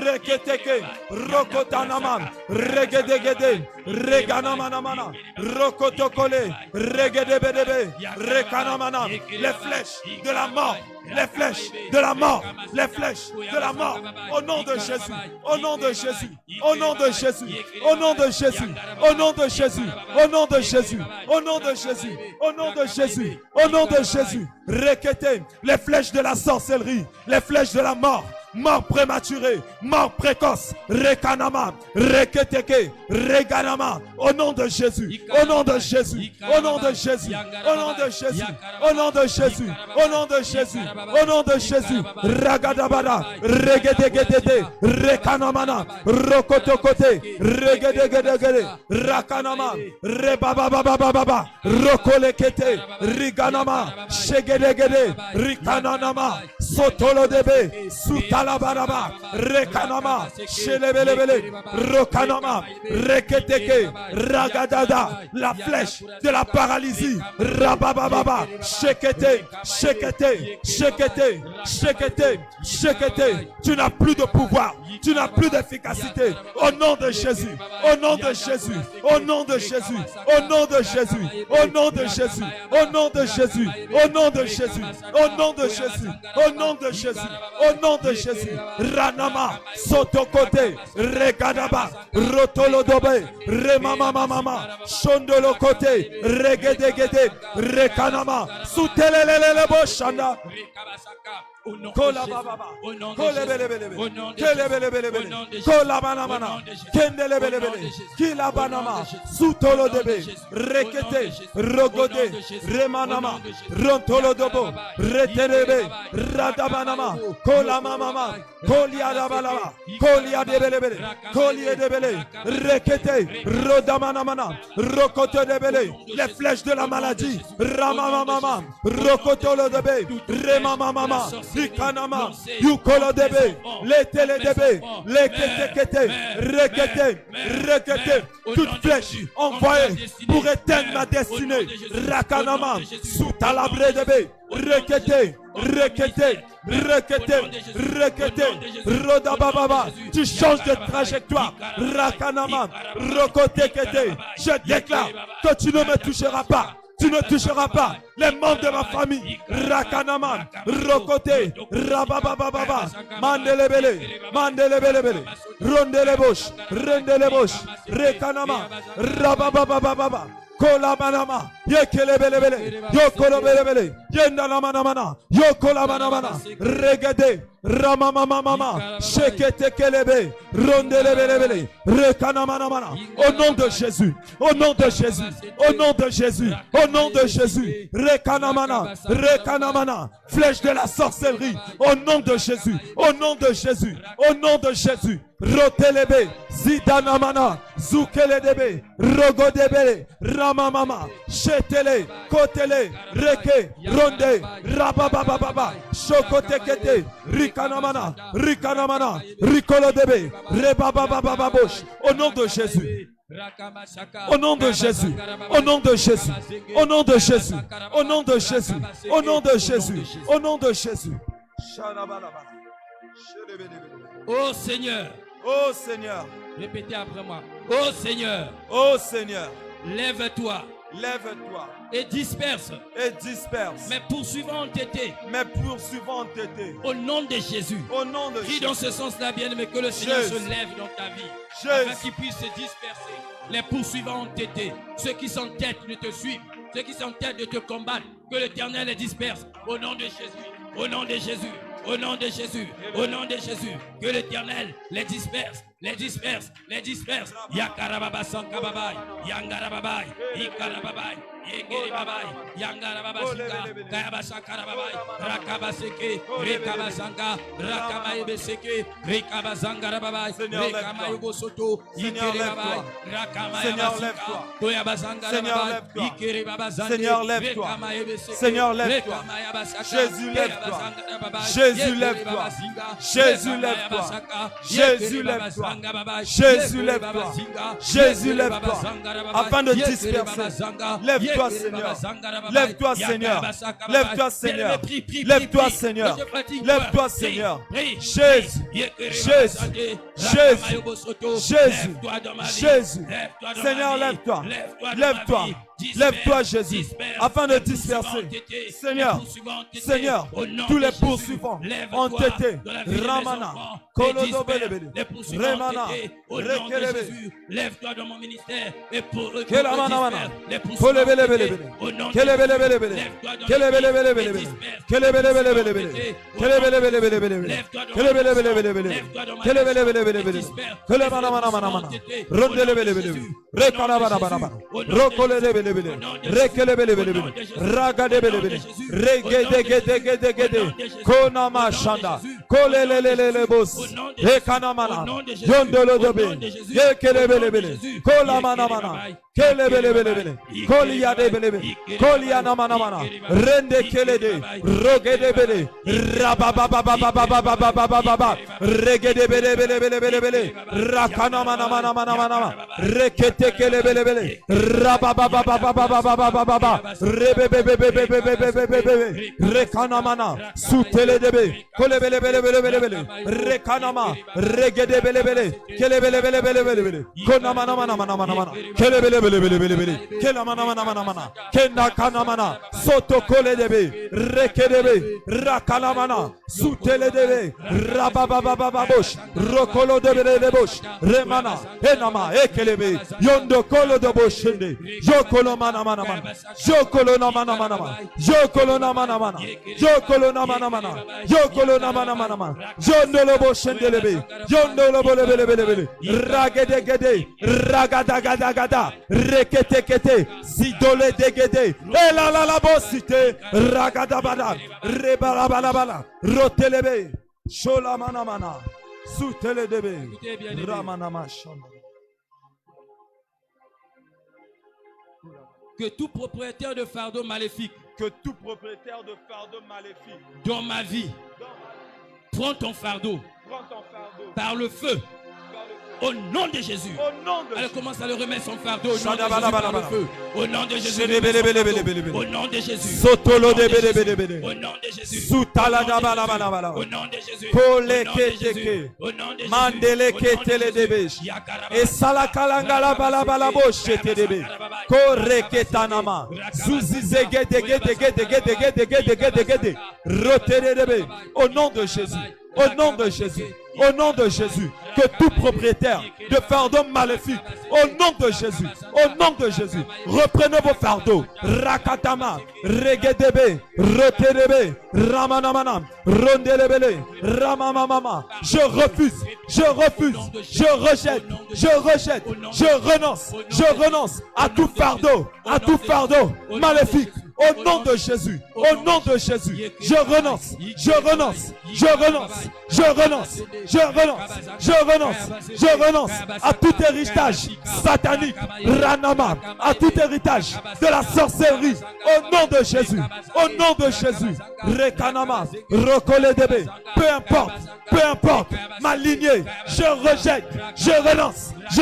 Speaker 3: Reketeke, Rokotanama, Regedegede, Reganamanamana, Rokotokole, Regedebedebe, Rekanamana, les flèches de la mort, les flèches de la mort, les flèches de la mort, au nom de Jésus, au nom de Jésus, au nom de Jésus, au nom de Jésus, au nom de Jésus, au nom de Jésus, au nom de Jésus, au nom de Jésus, au nom de Jésus, Rekete, les flèches de la sorcellerie, les flèches de la mort, mort prématurée, mort précoce, Rekanama, Reketeke, Reganama, au nom de Jésus, au nom de Jésus, au nom de Jésus, au nom de Jésus, au nom de Jésus, au nom de Jésus, au nom de Jésus, Ragadabada, Regedegedede, Rekanamana, Rokotokote, Regedegedegede, Rakanama, Rebabababababa, Rokolekete, Riganama, Shegedegede, Rikananama, Sotolodebe, Sutalabaraba, Rekanama, Shelebelebele, Rokanama, Reketeke, Ragadada, la flèche de la paralysie, Rabababa, Shekete, Shekete, Shekete, Shekete, Shekete, tu n'as plus de pouvoir, tu n'as plus d'efficacité, au nom de Jésus, au nom de Jésus, au nom de Jésus, au nom de Jésus, au nom de Jésus, au nom de Jésus, au nom de Jésus, au nom de Jésus, au nom de Jésus, au nom de Jésus, Ranama, Sotokote, Regadaba, Rotolodobe, Remamamamama, Shondolokote, Regedegede, Rekanama, Sutelelelebo Shanda. Kola baba, kola belebele, kele belebele, kola banamana, kendele belebele, kila banama, sutolo debe, rekete, rogode, remanama, rontolo dobo, reterebe, radabanama, kola mamama, kolia dabalama, kolia debelebele, kolia debele, rekete, rodamanamana, rokoto debele, les flèches de la maladie, ramamamama, rokotolo debe, remamamama, Ikanama, Yukolodebe, les télédebe, les ketekete, rekete, rekete, toute flèche envoyée pour éteindre ma destinée. Rakanama, soutalabre debe, rekete, rekete, rekete, rekete, rodabababa, tu changes de trajectoire. Rakanama, rokotekete, je déclare que tu ne me toucheras pas. Tu ne toucheras pas les membres de ma famille. Rakanaman, Rokote, Rababababa, Mandelebele, Mandelebele, Rondelebosh, Rendelebosh, Rekanama, Rababababa. Kolamanama, Yekelebelebele, Yokolobelebele, Yendalamanamana, Yokolamanamana, Regede, Ramamamamama, Sheketekelebe, Rondelebelebele, Rekanamanamana, au nom de Jésus, au nom de Jésus, au nom de Jésus, au nom de Jésus, Rekanamana, Rekanamana, flèche de la sorcellerie, au nom de Jésus, au nom de Jésus, au nom de Jésus. Rotelebe, Zidanamana, Zukeledebe, Rogodebele, Ramamama, Chetele, Kotele, Reke, Ronde, Rababababa, Chokotekete, Rikanamana, Rikanamana, Rikolodebe, Rebababababosh, au nom de Jésus. Au nom de Jésus. Au nom de Jésus. Au nom de Jésus. Au nom de Jésus. Au nom de Jésus. Au nom de Jésus.
Speaker 1: Oh Seigneur.
Speaker 3: Oh Seigneur.
Speaker 1: Répétez après moi. Oh Seigneur.
Speaker 3: Oh Seigneur.
Speaker 1: Lève-toi.
Speaker 3: Lève-toi.
Speaker 1: Et disperse.
Speaker 3: Et disperse.
Speaker 1: Mes poursuivants entêtés.
Speaker 3: Mes poursuivants entêtés.
Speaker 1: Au nom de Jésus.
Speaker 3: Au nom de
Speaker 1: Prie
Speaker 3: Jésus.
Speaker 1: dans ce sens-là, bien-aimé, que le Seigneur
Speaker 3: Jésus.
Speaker 1: se lève dans ta vie.
Speaker 3: Jésus.
Speaker 1: Afin qu'il puisse se disperser. Les poursuivants entêtés. Ceux qui s'entêtent de te suivre. Ceux qui s'entêtent de te combattre. Que l'Éternel les disperse. Au nom de Jésus. Au nom de Jésus. Au nom de Jésus, au nom de Jésus, que l'Éternel les disperse, les disperse, les disperse. Yakarababa Sankababai, Yangarababai, Ikarababai, Yegeribabai, Yangarababasika, Kayabasakarababai, Rakabaseke, Rekabasanga, Rakamayebeseke, Rekabazangarababai, Rekamayobosoto, Ikeribabai, Rakamayabasika, Toyabazangarababai, Ikeribabazande,
Speaker 3: Seigneur, lève-toi. Seigneur, lève-toi. Jésus, lève-toi. Jésus, lève-toi. Jésus, lève-toi. Jésus, lève-toi. Jésus, lève-toi. Jésus, lève-toi. Afin de disperser. Lève-toi, Seigneur. Lève-toi, Seigneur. Lève-toi, Seigneur. Lève-toi, Seigneur. Lève-toi, Seigneur. Jésus. Jésus. Jésus. Jésus. Jésus. Seigneur, lève-toi. Lève-toi. Lève-toi, Jésus, afin de disperser. Seigneur, Seigneur, tous les poursuivants entêtés, Ramana, Kolodobelebele, Remana, Rekelebe,
Speaker 1: lève-toi dans mon ministère et pour
Speaker 3: Kelamana, Kolebelebele, Kelebelebele, Kelebelebele, Kelebelebele, Kelebelebele, Kelebelebele, Kelebelebele, Kelamana, Rondelebele, Rekanabana, Rokolebele, Rekelebele, Ragadebele, Regedegedegede, Konama Shanda, Kolelelelebos, Rekanamana, Yondolodobe, Yekelebele, Kolamanamana, Kelebelebele, Koliadebele, Kolianamanamana, Rende Kelede, Rogedebele, Rababababababababababa, Regedebele, Rakanamanamanamanamana, Reketekelebele, Rabababababababababa, Rebebebebebebebebebebe, Rekanamana, Suteledebe, Kolebelebelebelebele, Rekanama, Regedebelebele, Kelebelebelebelebele, Konamanamanamana, Kelebelebelebelebele, Kelamanamanamanamana, Kenakanamana, Sotokoledebe, Rekedebe, Rakalamana, Suteledebe, Rabababababosh, Rokolodebelebosh, Remana, Enama, Ekelebe, Yondo Kolodoboshende, Jokolomanamana, Jokolonamanamana, Jokolonamanamana, Jokolonamanamana, Jokolonamanamana, Jondoloboshendelebe, Jondolobolebelebele, Ragedegede, Ragadagadagada, Reketekete, Zidole degede, Elalabosite, Ragadabada, Rebalabalabala, Rotelebe, Sholamanamana, Suteledebe, Ramanamashon.
Speaker 1: Que tout propriétaire de fardeau maléfique,
Speaker 3: que tout propriétaire de fardeau maléfique
Speaker 1: dans ma vie, prends ton fardeau, par le feu. Au nom de Jésus. Elle commence à le remettre son fardeau. Au nom de Jésus, par le feu. Au nom de Jésus. Au nom de Jésus. Au nom de Jésus. Au nom de Jésus. Au nom de Jésus. Au nom de Jésus.
Speaker 3: Mandele ketele debe. Et salakalangala balabala boche tedebe. Koreketanama. Zuzizegedegedegedegedegedegedegede. Rotelebe. Au nom de Jésus. Au nom de Jésus. Au nom de Jésus, que tout propriétaire de fardeau maléfique, au nom de Jésus, au nom de Jésus, reprenez vos fardeaux. Rakatama, Regedebe, Rotelebe, Ramanamana, Rondelebele, Ramamamama. Je refuse, je refuse, je rejette, je rejette, je renonce à tout fardeau maléfique. Au nom de Jésus, au nom de Jésus, je renonce, je renonce, je renonce, je renonce, je renonce, je renonce, je renonce à tout héritage satanique, Ranama, à tout héritage de la sorcellerie. Au nom de Jésus, au nom de Jésus, Rekanama, Rokoledebe, peu importe ma lignée, je rejette, je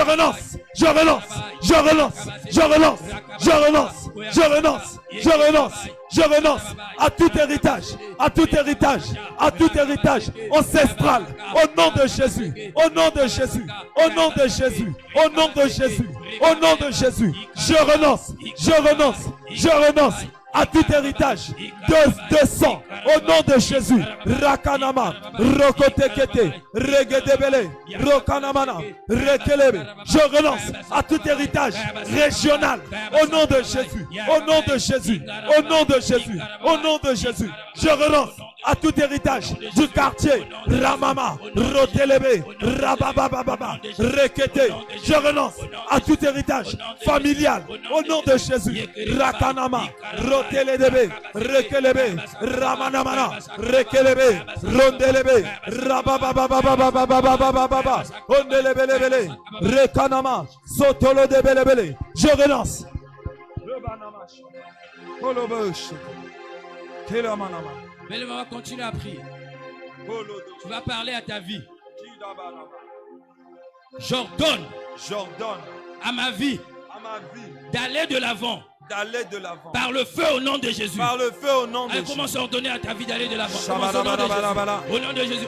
Speaker 3: renonce, Je renonce. Je renonce. Je renonce. Je renonce. Je renonce. Je renonce. Je renonce à tout héritage. À tout héritage. À tout héritage ancestral. Au nom de Jésus. Au nom de Jésus. Au nom de Jésus. Au nom de Jésus. Au nom de Jésus. Je renonce. Je renonce. Je renonce à tout héritage de sang au nom de Jésus. Rakanama, Rokotekete, Regedebele, Rokanamana, Rekelebe. Je renonce à tout héritage régional au nom de Jésus. Au nom de Jésus. Au nom de Jésus. Au nom de Jésus. Je renonce à tout héritage du quartier Ramama, Rotelebe, Rababababa, Rekete. Je renonce à tout héritage familial au nom de Jésus. Rakanama, Rotelebe, Rekelebe, Ramanamana, Rekelebe, Rondelebe, Rabababababababababababa, Ondelebelebele, Rekanama, Sotolo de Belebele. Je renonce.
Speaker 1: Mais le maman continue à prier. Tu vas parler à ta vie. J'ordonne à ma vie d'aller de l'avant. Par le feu au nom de Jésus.
Speaker 3: Par le feu au nom de Jésus.
Speaker 1: Commence à ordonner à ta vie d'aller de l'avant. Au nom de Jésus.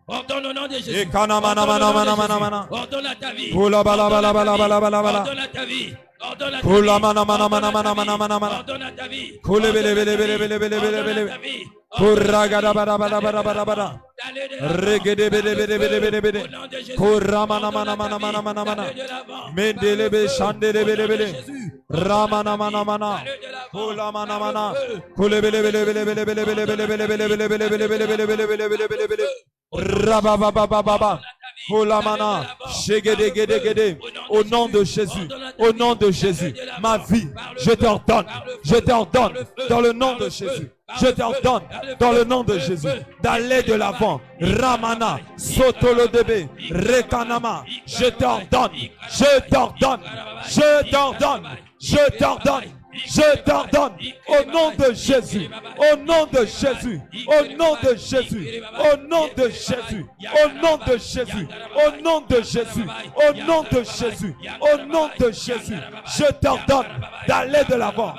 Speaker 1: Ordonne au nom de Jésus. Ordonne à ta vie. Ordonne à ta vie. Ordonne à ta vie. Ordonne à ta vie.
Speaker 3: Au nom de Jésus, au nom de Jésus, ma vie, je t'ordonne, dans le nom de Jésus. Je t'ordonne dans le nom de Jésus d'aller de l'avant. Ramana, Sotolodebe, Rekanama. Je t'ordonne, au nom de Jésus, au nom de Jésus, au nom de Jésus, au nom de Jésus, au nom de Jésus, au nom de Jésus, au nom de Jésus, au nom de Jésus. Je t'ordonne d'aller de l'avant,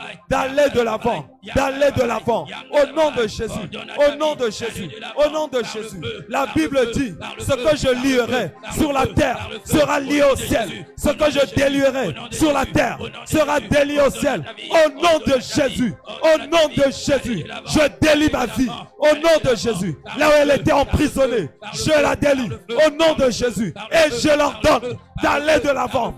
Speaker 3: au nom de Jésus, au nom de Jésus, au nom de Jésus. La Bible dit, ce que je lierai sur la terre sera lié au ciel, ce que je délierai sur la terre sera délié au ciel. Au nom de Jésus, au nom de Jésus, je délie ma vie. Au nom de Jésus, là où elle était emprisonnée, je la délie. Au nom de Jésus, et je leur donne d'aller de l'avant,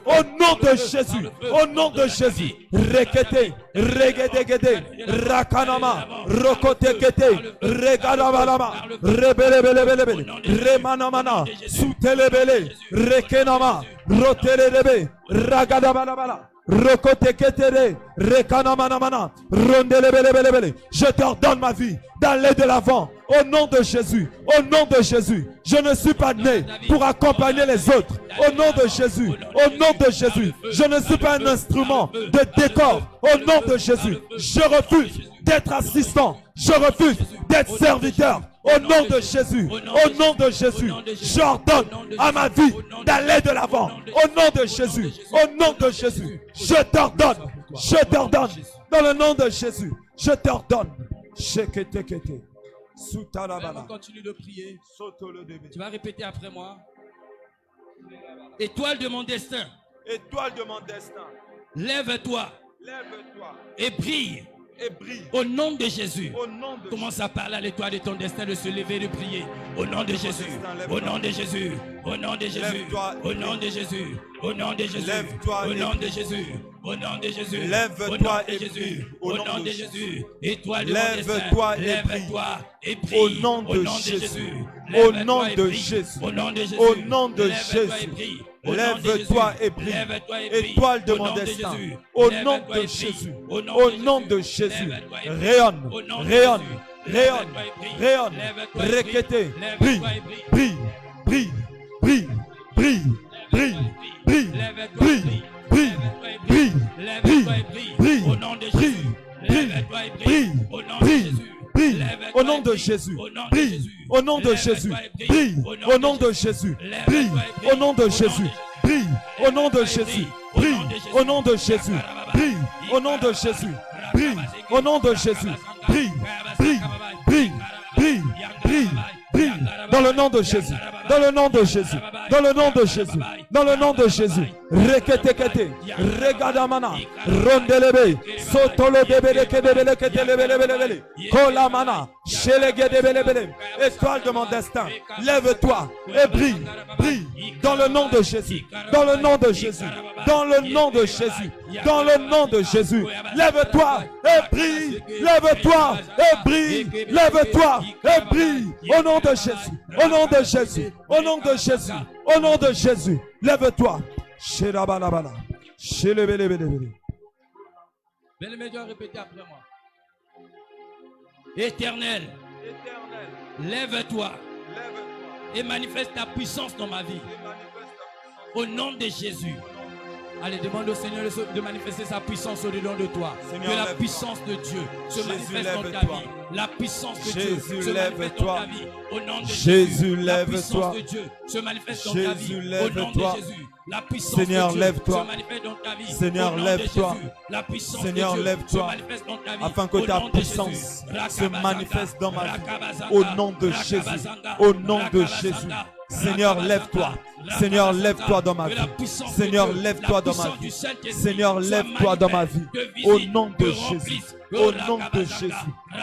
Speaker 3: au nom de Jésus, au nom de Jésus. Rekete, regedegede, rakanama, rokotekete, regadabalama, rebelebelebele, remanamana, soutelebele, rekenama, rotelebe, ragadabalabala. Rokoteketere, rekanamanamana, rondelebelebelebele. Je t'ordonne ma vie d'aller de l'avant au nom de Jésus. Au nom de Jésus. Je ne suis pas né pour accompagner les autres. Au nom de Jésus. Au nom de Jésus. Je ne suis pas un instrument de décor. Au nom de Jésus. Je refuse d'être assistant. Je refuse d'être serviteur. Au nom de Jésus, au nom de Jésus, j'ordonne à ma vie d'aller de l'avant. Au nom de Jésus, au nom de Jésus, je t'ordonne, dans le nom de Jésus, je t'ordonne.
Speaker 1: Continue de prier. Tu vas répéter après moi. Étoile de mon destin.
Speaker 3: Étoile de mon destin.
Speaker 1: Lève-toi.
Speaker 3: Lève-toi.
Speaker 1: Et brille. Au nom de Jésus. Commence à parler à l'étoile de ton destin de se lever et de prier. Au nom de Jésus. Au nom de Jésus. Au nom de Jésus. Au nom de Jésus. Au nom de Jésus. Au nom de Jésus. Au nom de Jésus.
Speaker 3: Lève-toi et prie.
Speaker 1: Au nom de Jésus. Étoile de
Speaker 3: lève-toi et prie.
Speaker 1: Et prie.
Speaker 3: Au nom de Jésus. Au nom de Jésus.
Speaker 1: Au nom de Jésus.
Speaker 3: Au nom de Jésus. Lève-toi et prie. Étoile de mon destin. Au nom de Jésus. Au nom de Jésus. Rayonne. Rayonne. Rayonne. Rayonne. Requêtez. Brille. Brille. Brille. Brille. Brille. Brille. Brille. Brille. Brille. Brille. Brille. Brille. Brille. Brille. Brille. Brille. Brille. au nom de Jésus, brille, au nom de Jésus, brille, au nom de Jésus, brille, au nom de Jésus, brille, au nom de Jésus, brille, au nom de Jésus, brille, au nom de Jésus, brille, au nom de Jésus, brille, brille, brille, brille, brille, brille, dans le nom de Jésus, dans le nom de Jésus, dans le nom de Jésus, dans le nom de Jésus. Reketekete, regadamana, rondelebe, sotolo debelekedebelekedelebelebele, kolamana, shelegedebelebele. Étoile de mon destin, lève-toi et brille, brille, dans le nom de Jésus, dans le nom de Jésus, dans le nom de Jésus, dans le nom de Jésus. Lève-toi et brille, lève-toi et brille, lève-toi et brille, au nom de Jésus, au nom de Jésus, au nom de Jésus, au nom de Jésus. Lève-toi. Sherabalabala. Shelebelebelebele.
Speaker 1: Bien-aimé, répétez après moi. Éternel, lève-toi et manifeste ta puissance dans ma vie. Au nom de Jésus. Allez, demande au Seigneur de manifester sa puissance au-dedans de toi. Seigneur, que la puissance de Dieu se manifeste dans ta vie. La puissance de Dieu se manifeste dans ta vie. Au nom de Jésus, la puissance de Dieu se manifeste dans ta vie. Au nom de Jésus. La puissance
Speaker 3: Seigneur,
Speaker 1: de Dieu
Speaker 3: lève-toi.
Speaker 1: se manifeste dans ta vie.
Speaker 3: Seigneur, lève-toi.
Speaker 1: La puissance
Speaker 3: Seigneur,
Speaker 1: de Dieu
Speaker 3: lève-toi.
Speaker 1: se manifeste dans ta vie.
Speaker 3: Afin que ta
Speaker 1: Au nom de
Speaker 3: puissance
Speaker 1: Jésus.
Speaker 3: se manifeste dans ma vie. Au nom de Jésus. Au nom de Jésus. Seigneur, lève-toi. Seigneur, lève-toi dans ma vie. Seigneur, lève-toi dans ma vie. Seigneur, lève-toi dans ma vie. Au nom de Jésus. Au nom de Jésus.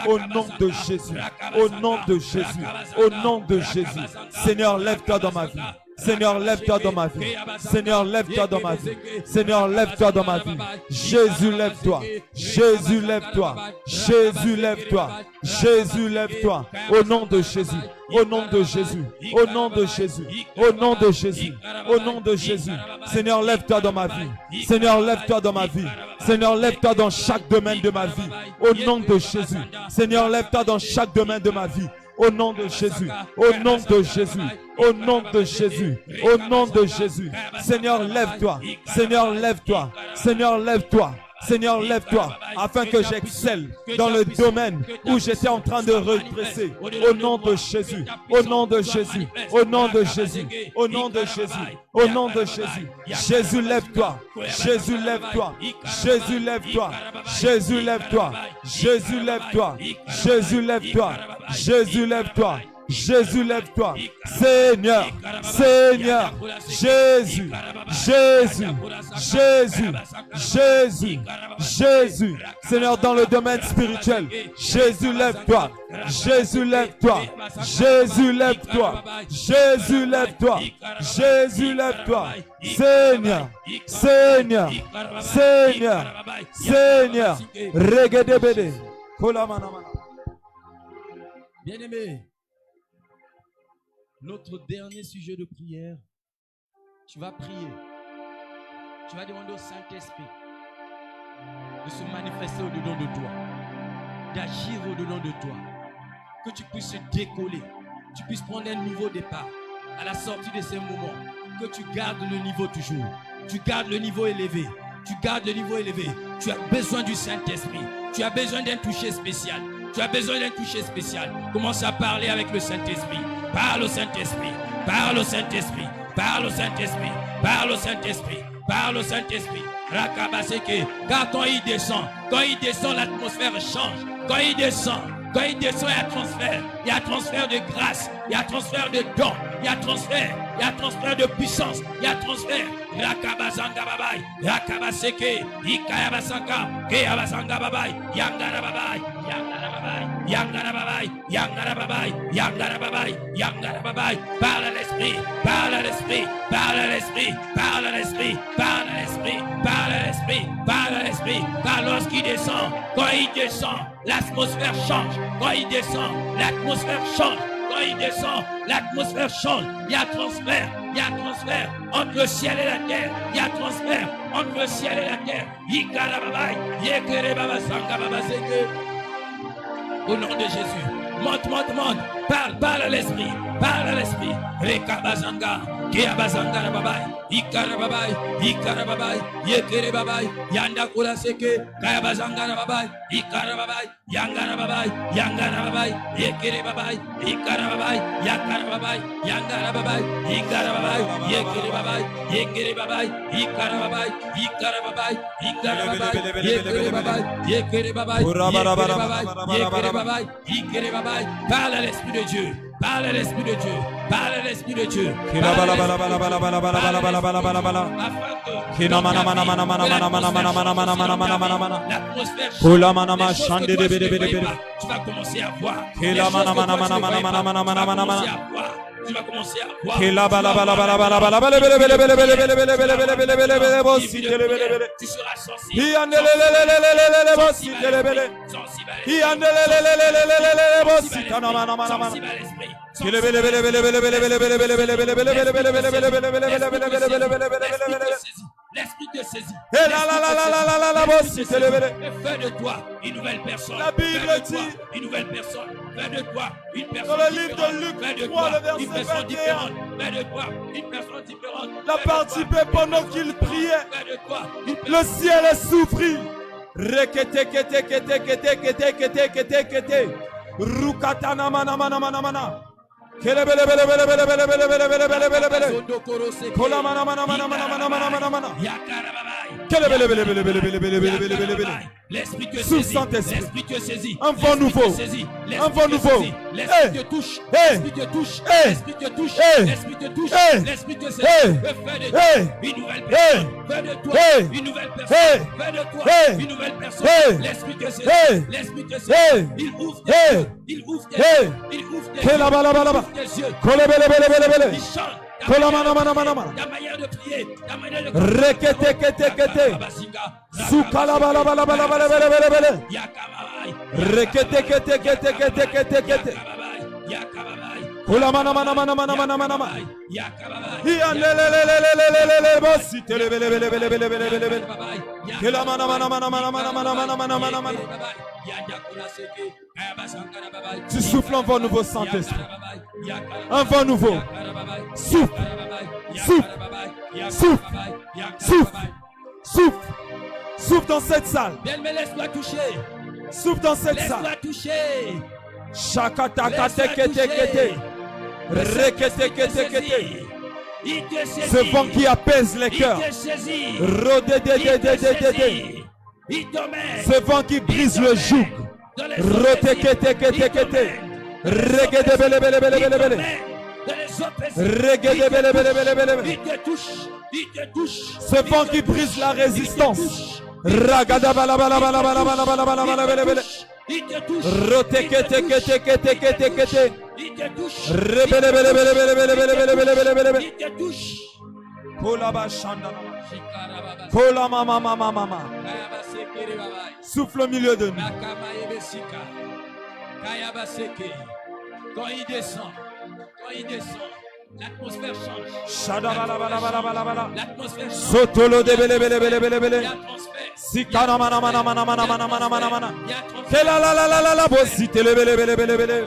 Speaker 3: Au nom de Jésus. Au nom de Jésus. Au nom de Jésus. Seigneur, lève-toi dans ma vie. Seigneur, lève-toi dans ma vie. Seigneur, lève-toi dans ma vie. Seigneur, lève-toi dans ma vie. Jésus, lève-toi. Jésus, lève-toi. Jésus, lève-toi. Jésus, lève-toi. Au nom de Jésus. Au nom de Jésus. Au nom de Jésus. Au nom de Jésus. Au nom de Jésus. Seigneur, lève-toi dans ma vie. Seigneur, lève-toi dans ma vie. Seigneur, lève-toi dans chaque domaine de ma vie. Au nom de Jésus. Seigneur, lève-toi dans chaque domaine de ma vie. Au nom de Jésus, au nom de Jésus, au nom de Jésus, au nom de Jésus. Seigneur, lève-toi, Seigneur, lève-toi, Seigneur, lève-toi. Seigneur, lève-toi, afin que j'excelle dans le domaine où j'étais en train de represser. Au nom de Jésus, au nom de Jésus, au nom de Jésus, au nom de Jésus, au nom de Jésus. Jésus, lève-toi, Jésus, lève-toi, Jésus, lève-toi, Jésus, lève-toi, Jésus, lève-toi, Jésus, lève-toi, Jésus, lève-toi. Jésus, lève-toi. Seigneur, Seigneur, Jésus, Jésus, Jésus, Jésus, Jésus. Seigneur, dans le domaine spirituel, Jésus, lève-toi. Jésus, lève-toi. Jésus, lève-toi. Jésus, lève-toi. Jésus, lève-toi. Seigneur, Seigneur, Seigneur, Seigneur. Regedebede.
Speaker 1: Bien-aimé, notre dernier sujet de prière, tu vas prier. Tu vas demander au Saint-Esprit de se manifester au-dedans de toi, d'agir au-dedans de toi, que tu puisses te décoller, tu puisses prendre un nouveau départ à la sortie de ces moments, que tu gardes le niveau toujours, tu gardes le niveau élevé, tu gardes le niveau élevé. Tu as besoin du Saint-Esprit, tu as besoin d'un toucher spécial, tu as besoin d'un toucher spécial. Commence à parler avec le Saint-Esprit. Parle au Saint-Esprit, parle au Saint-Esprit, parle au Saint-Esprit, parle au Saint-Esprit, parle au Saint-Esprit. Rakabaseke, car quand il descend, l'atmosphère change. Quand il descend, il y a transfert de grâce, il y a transfert de dons, il y a transfert de puissance, il y a transfert. Rakabasanga babai, Rakabaseke, Ikayabasanga, Kayabasanga babai, Yangara babai, Yangara babai, Yangara babai, Yangara babai, Yangara babai, Yangara babai. Parle à l'esprit, parle à l'esprit, parle à l'esprit, parle à l'esprit, parle à l'esprit, parle à l'esprit, parle à l'esprit. Car lorsqu'il descend, quand il descend, l'atmosphère change. Quand il descend, l'atmosphère change. Quand il descend, l'atmosphère change. Il y a transfert entre le ciel et la terre. Il y a transfert entre le ciel et la terre. Au nom de Jésus. monte. Parle à l'esprit. Rekabazanga, Keabazanga Rababai, Ikarababai, Yekerebabai, Yanda Kula Seke, Kayabazanga Rababai, Ikarababai, Yangarababai, Yekerebabai, Ikarababai, Yakarababai, Yangarababai, Ikarababai, Yekerebabai, Ikarababai, Yekerebabai, parle à l'esprit de Dieu. Parle à l'esprit de Dieu. Parle à l'esprit de Dieu. Tu vas commencer à voir. Tu vas commencer à voir. Tu seras sensible. L'esprit te saisit. Fais de toi une nouvelle personne.
Speaker 3: La Bible dit,
Speaker 1: une nouvelle personne. Fais de toi une personne.
Speaker 3: Dans le livre de Luc 3, le verset 21,
Speaker 1: fais de toi une personne différente.
Speaker 3: La partie B, pendant qu'il priait, le ciel est souffrit. Rukatana mana mana mana mana. Sous Saint-Esprit, un vent nouveau, un vent nouveau.
Speaker 1: L'esprit te touche, l'esprit te touche, l'esprit te touche, l'esprit te touche, l'esprit te saisit. Fais de toi une nouvelle personne, fais de toi une nouvelle personne, fais de toi une nouvelle personne. L'esprit te saisit, l'esprit te saisit. Il ouvre tes yeux, il ouvre tes yeux, il ouvre tes yeux. Il chante. Ta manière de prier, ta manière de
Speaker 3: Tu souffles un vent nouveau, Saint-Esprit. Un vent nouveau. Souffle. Souffle. Souffle. Souffle. Souffle. Souffle dans cette salle.
Speaker 1: Bien-aimé, laisse-toi toucher.
Speaker 3: Souffle dans cette salle.
Speaker 1: Laisse-toi toucher.
Speaker 3: Ce vent qui apaise les cœurs. Ce vent qui brise le joug. Ce vent qui brise la résistance.
Speaker 1: Il te touche.
Speaker 3: Souffle au milieu de nous.
Speaker 1: Quand il descend, l'atmosphère change. L'atmosphère change.
Speaker 3: Sotolo de bele bele bele bele bele. Sikana mana mana mana mana mana mana mana mana. Kela la la la la la bosi tele bele bele bele bele.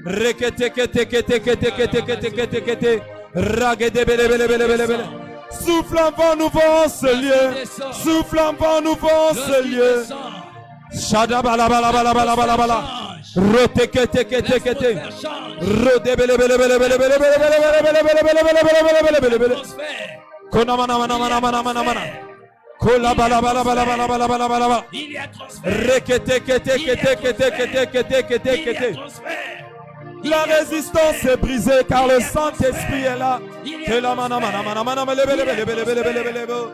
Speaker 3: Rekete kete kete kete kete kete kete kete. Ragede bele bele bele bele bele. Souffle un vent nouveau en ce lieu. Souffle un vent nouveau en ce lieu. Shada bala bala bala bala bala bala. Rote kete kete kete. Rode bele bele bele bele bele bele bele bele bele bele bele bele bele bele bele. Kona mana mana mana mana mana mana. Kola bala bala bala bala bala bala bala bala. Rekete kete kete kete kete kete kete kete. La résistance est brisée car le Saint-Esprit est là.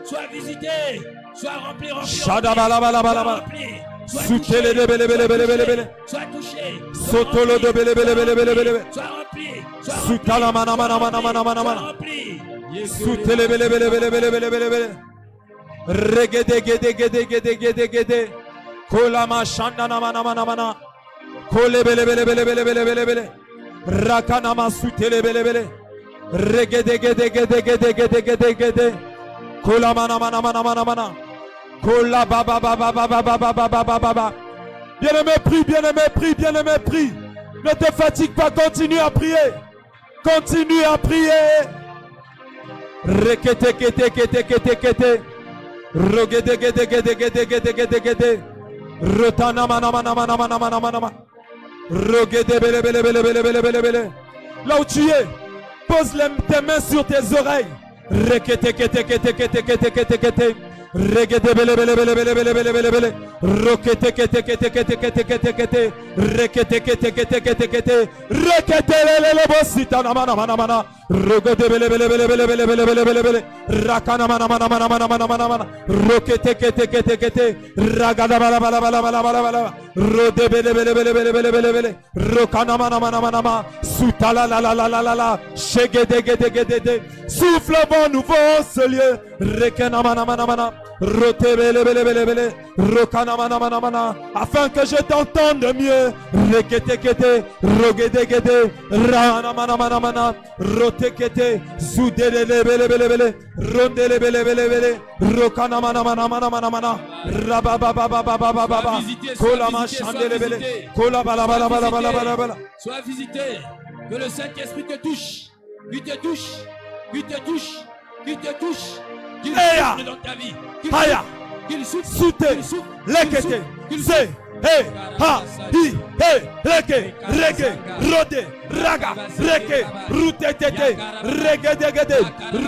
Speaker 1: Sois visité, sois rempli,
Speaker 3: Shada bala bala bala bala. Soutele de bele bele bele bele bele.
Speaker 1: sois touché,
Speaker 3: Sotolo de bele bele bele bele bele.
Speaker 1: sois rempli,
Speaker 3: Soutala mana mana mana mana mana mana.
Speaker 1: rempli.
Speaker 3: Soutele bele bele bele bele bele bele bele. Regede gede gede gede gede gede. Kola ma shanda na mana mana mana. Kole bele bele bele bele bele bele bele. Rakana ma soutele bele bele. Regede gede gede gede gede gede gede. Kola mana mana mana mana mana. Kola ba ba ba ba ba ba ba ba ba ba ba ba ba. Bien-aimé prie, bien-aimé prie, bien-aimé prie. Ne te fatigue pas, continue à prier. Continue à prier. Rekete kete kete kete kete. Rogede gede gede gede gede gede gede. Rotana mana mana mana mana mana mana mana. Rogede bele bele bele bele bele bele bele. Là où tu es, pose tes mains sur tes oreilles. Rekete kete kete kete kete kete kete. Regede bele bele bele bele bele bele bele bele. Rokete kete kete kete kete kete kete. Rekete kete kete kete kete. Rekete lele le bosita na mana mana mana. Rogede bele bele bele bele bele bele bele bele bele. Rakana mana mana mana mana mana mana mana. Rokete kete kete kete. Ragada bala bala bala bala bala bala. Rode bele bele bele bele bele bele bele. Rokana mana mana mana mana. Soutala la la la la la la. Shegede gede gede gede. Souffle vent nouveau ce lieu. Rekena mana mana mana. Rote bele bele bele bele. Rokana mana mana mana. Afin que je t'entende mieux. Rekete kete. Rogede gede. Rana mana mana mana. Rote kete. Zoudele bele bele bele. Rondele bele bele bele. Rokana mana mana mana mana mana. Rababa baba baba baba. Kola machandele bele. Kola bala bala bala bala bala bala.
Speaker 1: Sois visité. Que le Saint-Esprit te touche. Il te touche. Il te touche. Il te touche. Qu'il souffle dans ta vie. Qu'il souffle.
Speaker 3: Soute. Lekete. Se. He. Ha. Hi. He. Reke. Reke. Rode. Raga. Reke. Rute tete. Rege de gede.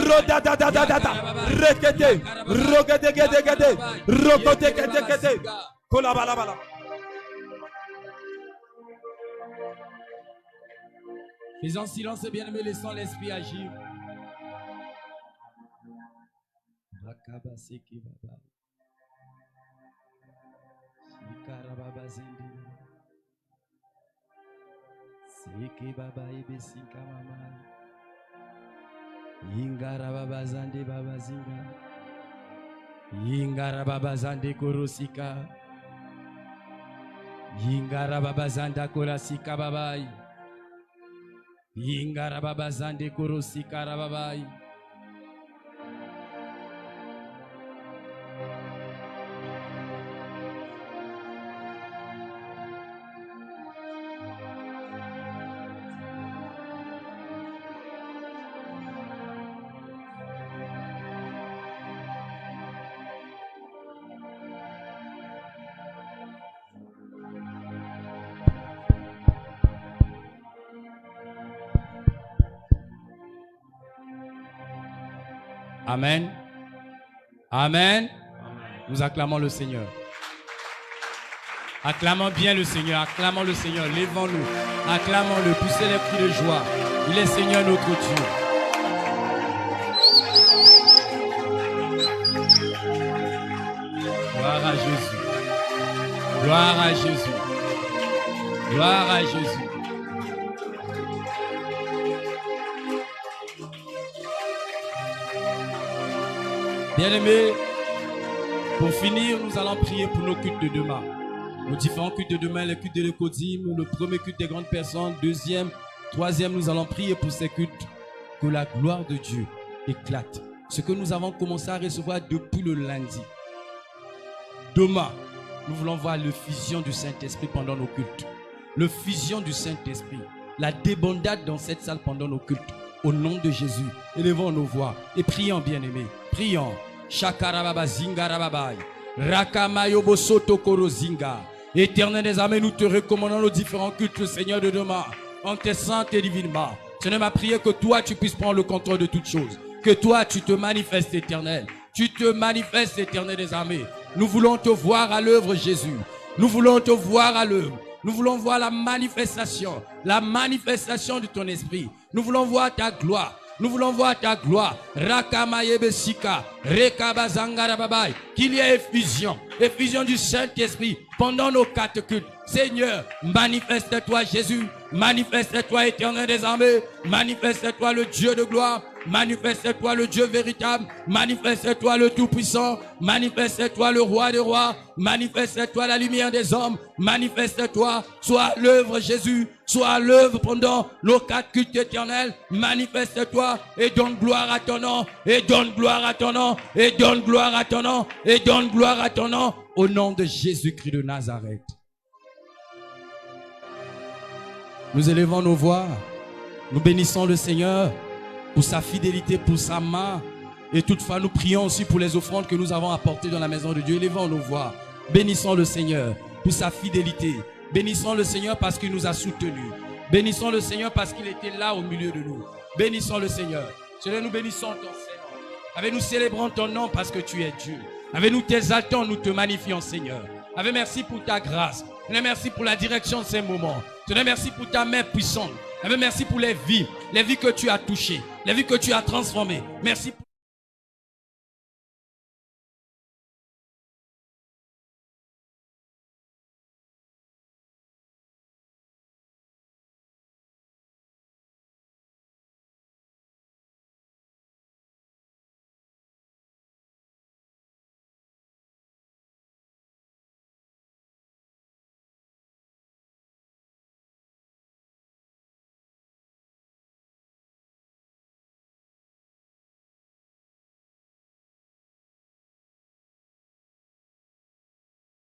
Speaker 3: Roda da da da da da. Rekete. Roge de gede gede. Rokote kete kete. Kola bala bala.
Speaker 1: Faisons silence, bien-aimés, laissons l'esprit agir. Yingarababazande korosi karababai. Amen. Amen. Nous acclamons le Seigneur. Acclamons bien le Seigneur. Acclamons le Seigneur. Lèvons-nous. Acclamons-le. Poussez les cris de joie. Il est Seigneur notre Dieu. Gloire à Jésus. Gloire à Jésus. Gloire à Jésus. Bien-aimés, pour finir, nous allons prier pour nos cultes de demain. Nos différents cultes de demain, les cultes de l'Écodime, le premier culte des grandes personnes, deuxième, troisième, nous allons prier pour ces cultes, que la gloire de Dieu éclate. Ce que nous avons commencé à recevoir depuis le lundi. Demain, nous voulons voir l'effusion du Saint-Esprit pendant nos cultes. L'effusion du Saint-Esprit, la débandade dans cette salle pendant nos cultes. Au nom de Jésus, élevons nos voix et prions, bien-aimés. Prions. Shakarababa zingarababai. Rakamayobo soto korozinga. Éternel des armées, nous te recommandons nos différents cultes, Seigneur de demain, en tes saintes et divines mains. Seigneur, ma prière que toi, tu puisses prendre le contrôle de toutes choses. Que toi, tu te manifestes, Éternel. Tu te manifestes, Éternel des armées. Nous voulons te voir à l'œuvre, Jésus. Nous voulons te voir à l'œuvre. Nous voulons voir la manifestation de ton esprit. Nous voulons voir ta gloire. Nous voulons voir ta gloire. Rakamayebesika, Rekabazangarababai. Qu'il y ait effusion du Saint-Esprit pendant nos 4 cultes. Seigneur, manifeste-toi Jésus. Manifeste-toi Éternel des armées. Manifeste-toi le Dieu de gloire. Manifeste-toi le Dieu véritable. Manifeste-toi le Tout-Puissant. Manifeste-toi le Roi des rois. Manifeste-toi la lumière des hommes. Manifeste-toi. Sois à l'œuvre Jésus. Sois à l'œuvre pendant nos 4 cultes éternels. Manifeste-toi et donne gloire à ton nom. Et donne gloire à ton nom. Et donne gloire à ton nom. Et donne gloire à ton nom. Au nom de Jésus-Christ de Nazareth.
Speaker 2: Nous élevons nos voix. Nous bénissons le Seigneur pour sa fidélité, pour sa main. Et toutefois, nous prions aussi pour les offrandes que nous avons apportées dans la maison de Dieu. Élevons nos voix. Bénissons le Seigneur pour sa fidélité. Bénissons le Seigneur parce qu'il nous a soutenus. Bénissons le Seigneur parce qu'il était là au milieu de nous. Bénissons le Seigneur. Seigneur, nous bénissons ton Seigneur. Avec nous célébrons ton nom parce que tu es Dieu. Avec nous t'exaltons, nous te magnifions, Seigneur. Avec merci pour ta grâce. Seigneur, merci pour la direction de ces moments. Seigneur, merci pour ta main puissante. Avec merci pour les vies que tu as touchées, les vies que tu as transformées. Merci pour